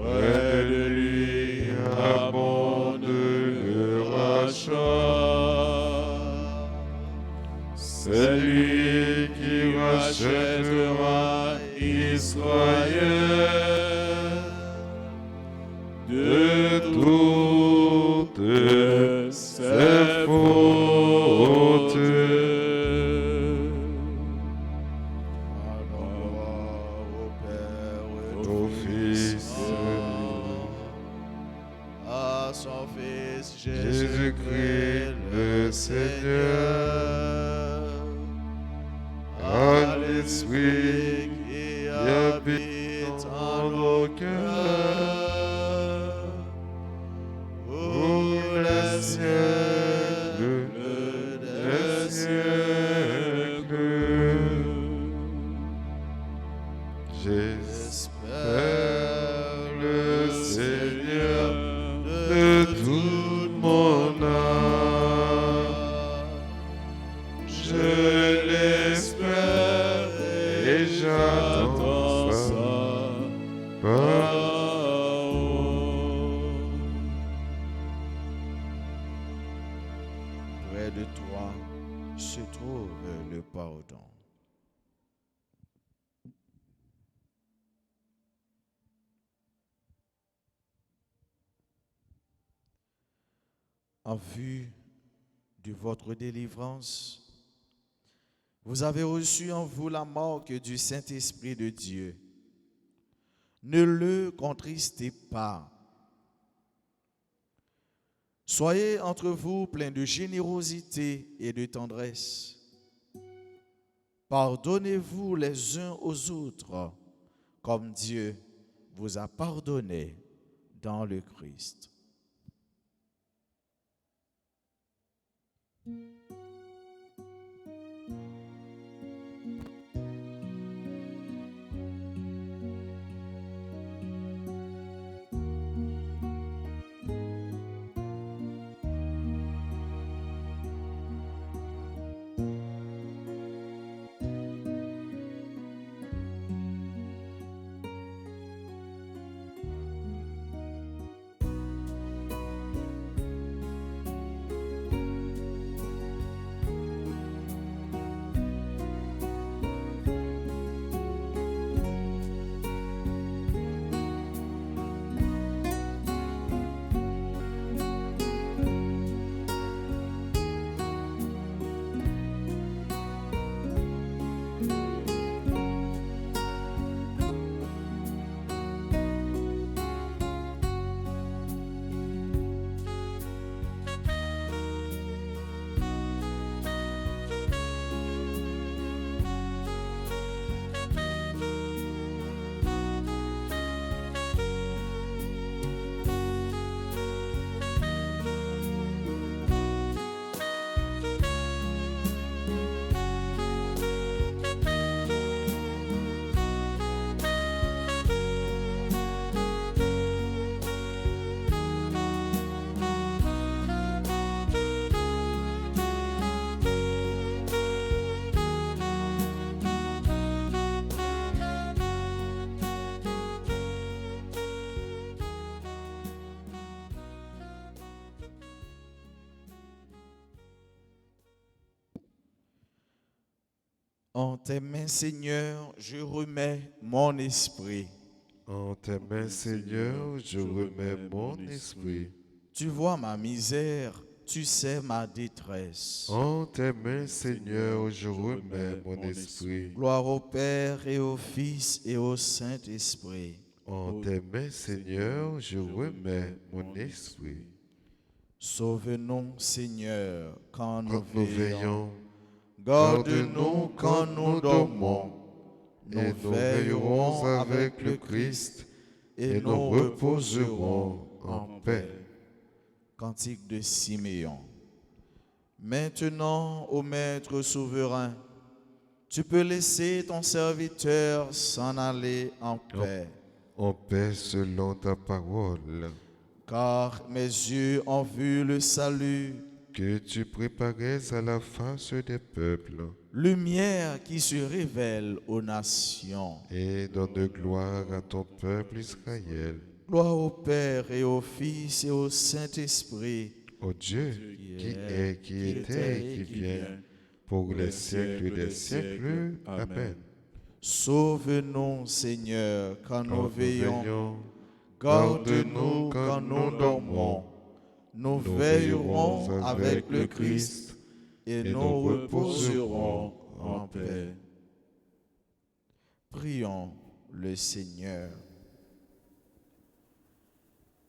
Près de lui abonde le rachat. C'est lui qui rachètera Israël de toutes ses fautes. Gloire au Père et Au Fils, à son Fils Jésus-Christ le Seigneur, à l'Esprit qui habite en nos cœurs, pour les siècles des siècles. J'espère le Seigneur de de toute mon âme. Je l'espère et j'attends sa parole. Près de toi se trouve le pardon. En vue de votre délivrance, vous avez reçu en vous la marque du Saint-Esprit de Dieu. Ne le contristez pas. Soyez entre vous pleins de générosité et de tendresse. Pardonnez-vous les uns aux autres, comme Dieu vous a pardonné dans le Christ. En tes mains, Seigneur, je remets mon esprit. En tes mains, Seigneur, je remets mon esprit. Tu vois ma misère, tu sais ma détresse. En tes mains, Seigneur, je remets mon esprit. Gloire au Père et au Fils et au Saint-Esprit. En tes mains, Seigneur, je remets mon esprit. Sauve-nous, Seigneur, quand nous Quand nous veillons. veillons, Garde-nous quand nous dormons. et nous veillerons avec le Christ, et nous reposerons en paix. Cantique de Siméon. Maintenant, ô Maître souverain, tu peux laisser ton serviteur s'en aller en paix, En paix selon ta parole, car mes yeux ont vu le salut, que tu préparais à la face des peuples, lumière qui se révèle aux nations. et donne gloire à ton peuple Israël. Gloire au Père et au Fils et au Saint-Esprit, Ô Dieu, qui est, qui était et qui vient, pour les siècles des siècles. Amen. Sauve-nous, Seigneur, quand Quand nous nous veillons. veillons, Garde-nous quand nous dormons. Nous veillerons avec le Christ et nous reposerons en paix. Prions le Seigneur.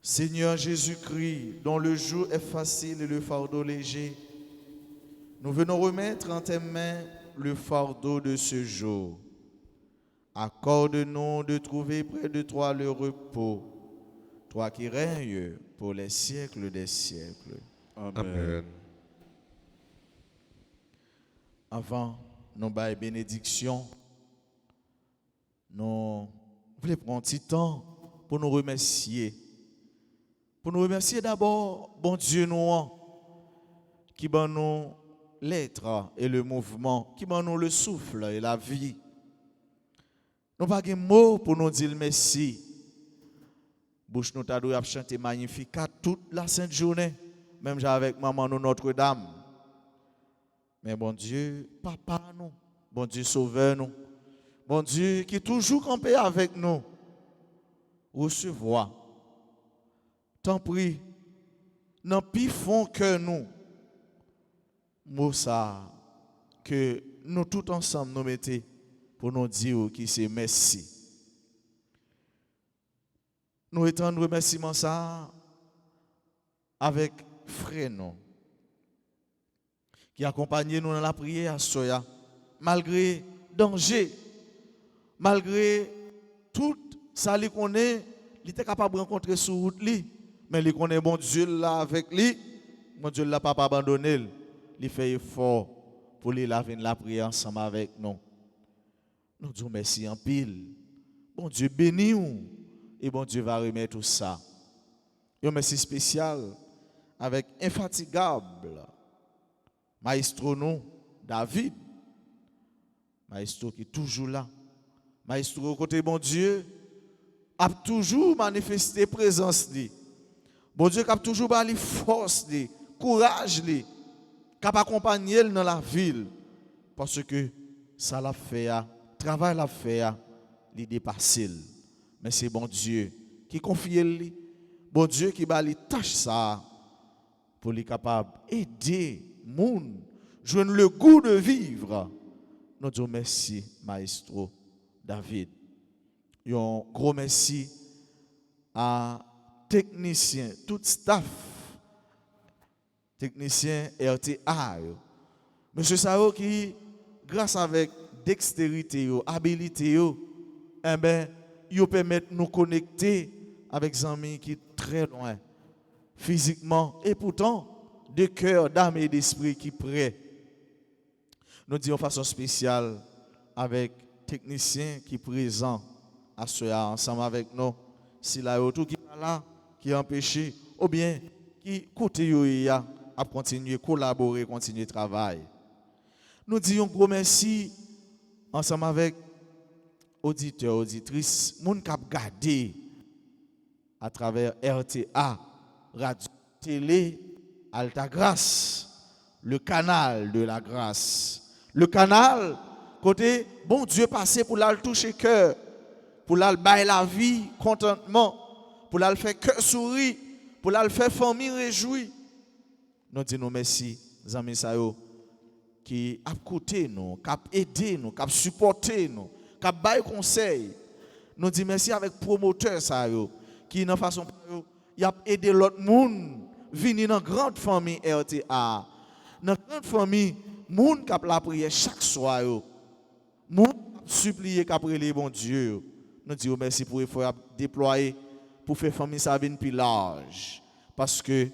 Seigneur Jésus-Christ, dont le jour est facile et le fardeau léger, nous venons remettre en tes mains le fardeau de ce jour. Accorde-nous de trouver près de toi le repos, toi qui règnes pour les siècles des siècles. Amen. Avant nos bails bénédiction, nous voulons prendre un petit temps pour nous remercier Pour nous remercier d'abord, bon Dieu nous, qui ban nous l'être et le mouvement, qui ban nous le souffle et la vie. Nous n'avons pas de mots pour nous dire merci. Bouche nous t'a dû chanter Magnificat toute la sainte journée, même avec maman nous Notre-Dame. Mais bon Dieu, papa nous, bon Dieu sauveur nous, bon Dieu qui est toujours campé avec nous, recevoir. Tant pis, n'en plus fond que nous, mot ça, que nous tous ensemble nous mettons pour nous dire qui c'est merci. Nous étendons remerciement ça avec frère nous, qui accompagne nous dans la prière à Soya, malgré danger, malgré tout ça qu'on est, il était capable de rencontrer sur route li, mais il connaît bon Dieu là avec lui, bon Dieu l'a pas abandonné, il fait effort pour lui laver la prière ensemble avec nous. Nous disons merci en pile. Bon Dieu bénit nous et bon Dieu va remettre tout ça. Un merci spécial avec infatigable maestro nous, David. Maestro qui est toujours là. Maestro côté bon Dieu a toujours manifesté présence li. Bon Dieu qui a toujours bali force li, courage li, qui a accompagné dans la ville parce que ça l'a fait, travail l'a fait, li dépassé. Mais c'est bon Dieu qui confie lui, bon Dieu qui bali tâche ça pour lui capable aider moun joindre le goût de vivre. Nous disons merci maestro David. Un gros merci à technicien, tout staff, technicien RTA. Monsieur Sao qui, grâce avec dextérité, habilité, eh ben, ils permettent de nous connecter avec des amis qui sont très loin, physiquement, et pourtant, de cœur, d'âme et d'esprit qui prêt. Nous disons de façon spéciale avec technicien qui est présent à ce ensemble avec nous. Si la tout qui est là, qui est empêché, ou bien qui côté à continuer à collaborer, continuer à travailler. Nous disons gros merci ensemble avec auditeurs, auditrices, moun k'ap gardé à travers RTA, radio, télé, Alta Grâce, le canal de la grâce. Le canal, côté, bon Dieu passé pour la toucher cœur, pour la bailler la vie contentement, pour la faire cœur sourire, pour la faire famille réjouie. Nous disons merci, amis Sayo, qui a écouté nous, qui a aidé nous, qui a supporté nous, qui a baillé conseil. Nous disons merci avec promoteur Sayo, qui de façon il a aidé l'autre monde venir dans grande famille RTA. Dans grande famille, moun qui a la prière chaque soir, moun supplier qu'après les bon Dieu. Nous disons merci pour l'effort déployer pour faire famille ça venir plus large parce que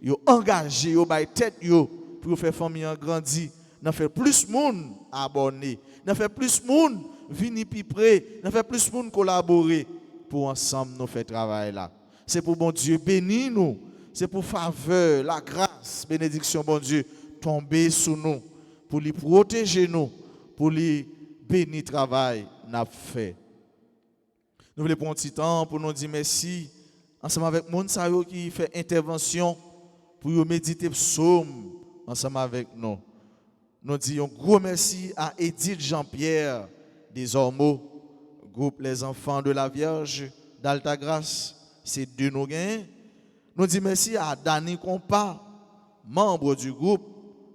yo engagé yo bay tête yo pour faire famille grandir, n'a fait plus monde abonner, n'a fait plus monde venir plus près, n'a fait plus monde collaborer pour ensemble nous faire travail là. C'est pour bon Dieu bénir nous, c'est pour faveur, la grâce, bénédiction bon Dieu tomber sur nous pour lui protéger nous, pour lui bénir travail n'a fait. Nous voulons prendre un petit temps pour nous dire merci ensemble avec moun sa yo qui fait intervention pour méditer psaume ensemble avec nous. Nous disons gros merci à Edith Jean-Pierre des Ormeaux, groupe Les Enfants de la Vierge d'Alta Grâce, c'est de nos gains. Nous disons merci à Dani Compa, membre du groupe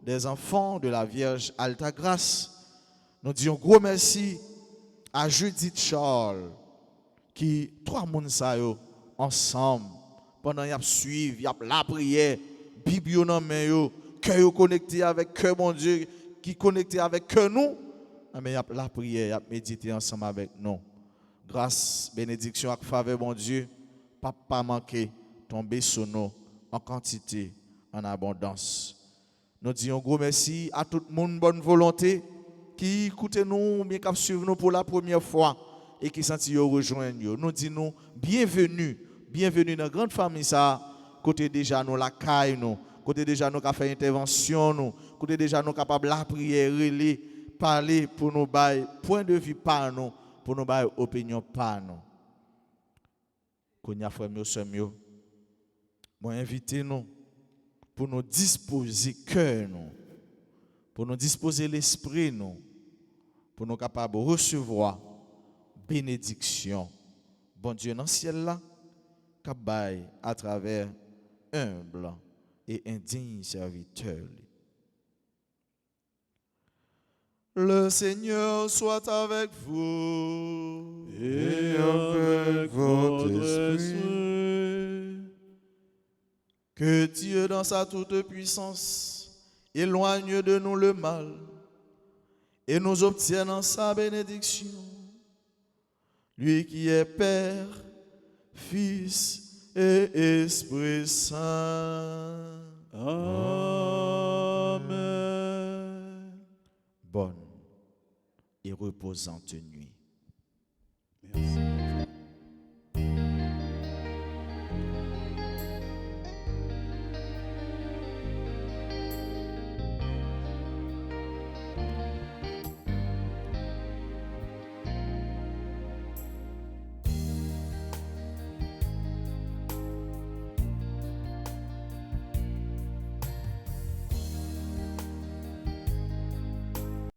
des Enfants de la Vierge Alta Grâce. Nous disons gros merci à Judith Charles, qui trois moun sa yo ensemble pendant y a suivre, y a la prière, Bible dans main yo, cœur connecté avec cœur mon Dieu, qui connecté avec cœur nous, mais y a la prière, y a méditer ensemble avec nous. Grâce, bénédiction ak faveur mon Dieu, pas manquer tomber sur nous en quantité, en abondance. Nous disons gros merci à tout le monde bonne volonté qui écoute nous, bien qui suivent nous pour la première fois et qui sentent rejoindre nous. Nous disons bienvenue dans la grande famille ça côté déjà nous la caille nous, côté déjà nous qu'a fait intervention nous, côté déjà nous capable la prière, parler pour nous bailler point de vue par nous, pour nous bailler opinion par nous. Konya frère mieux sœur mieux. Moi inviter nous pour nous disposer cœur nous, pour nous disposer l'esprit nous, pour nous capables de recevoir bénédiction. Bon Dieu dans le ciel là, qu'abaille à travers humble et indigne serviteur. Le Seigneur soit avec vous Et avec votre esprit. Que Dieu dans sa toute puissance éloigne de nous le mal et nous obtienne en sa bénédiction. Lui qui est Père, Fils et Esprit Saint. Amen. Bonne et reposante nuit. Merci.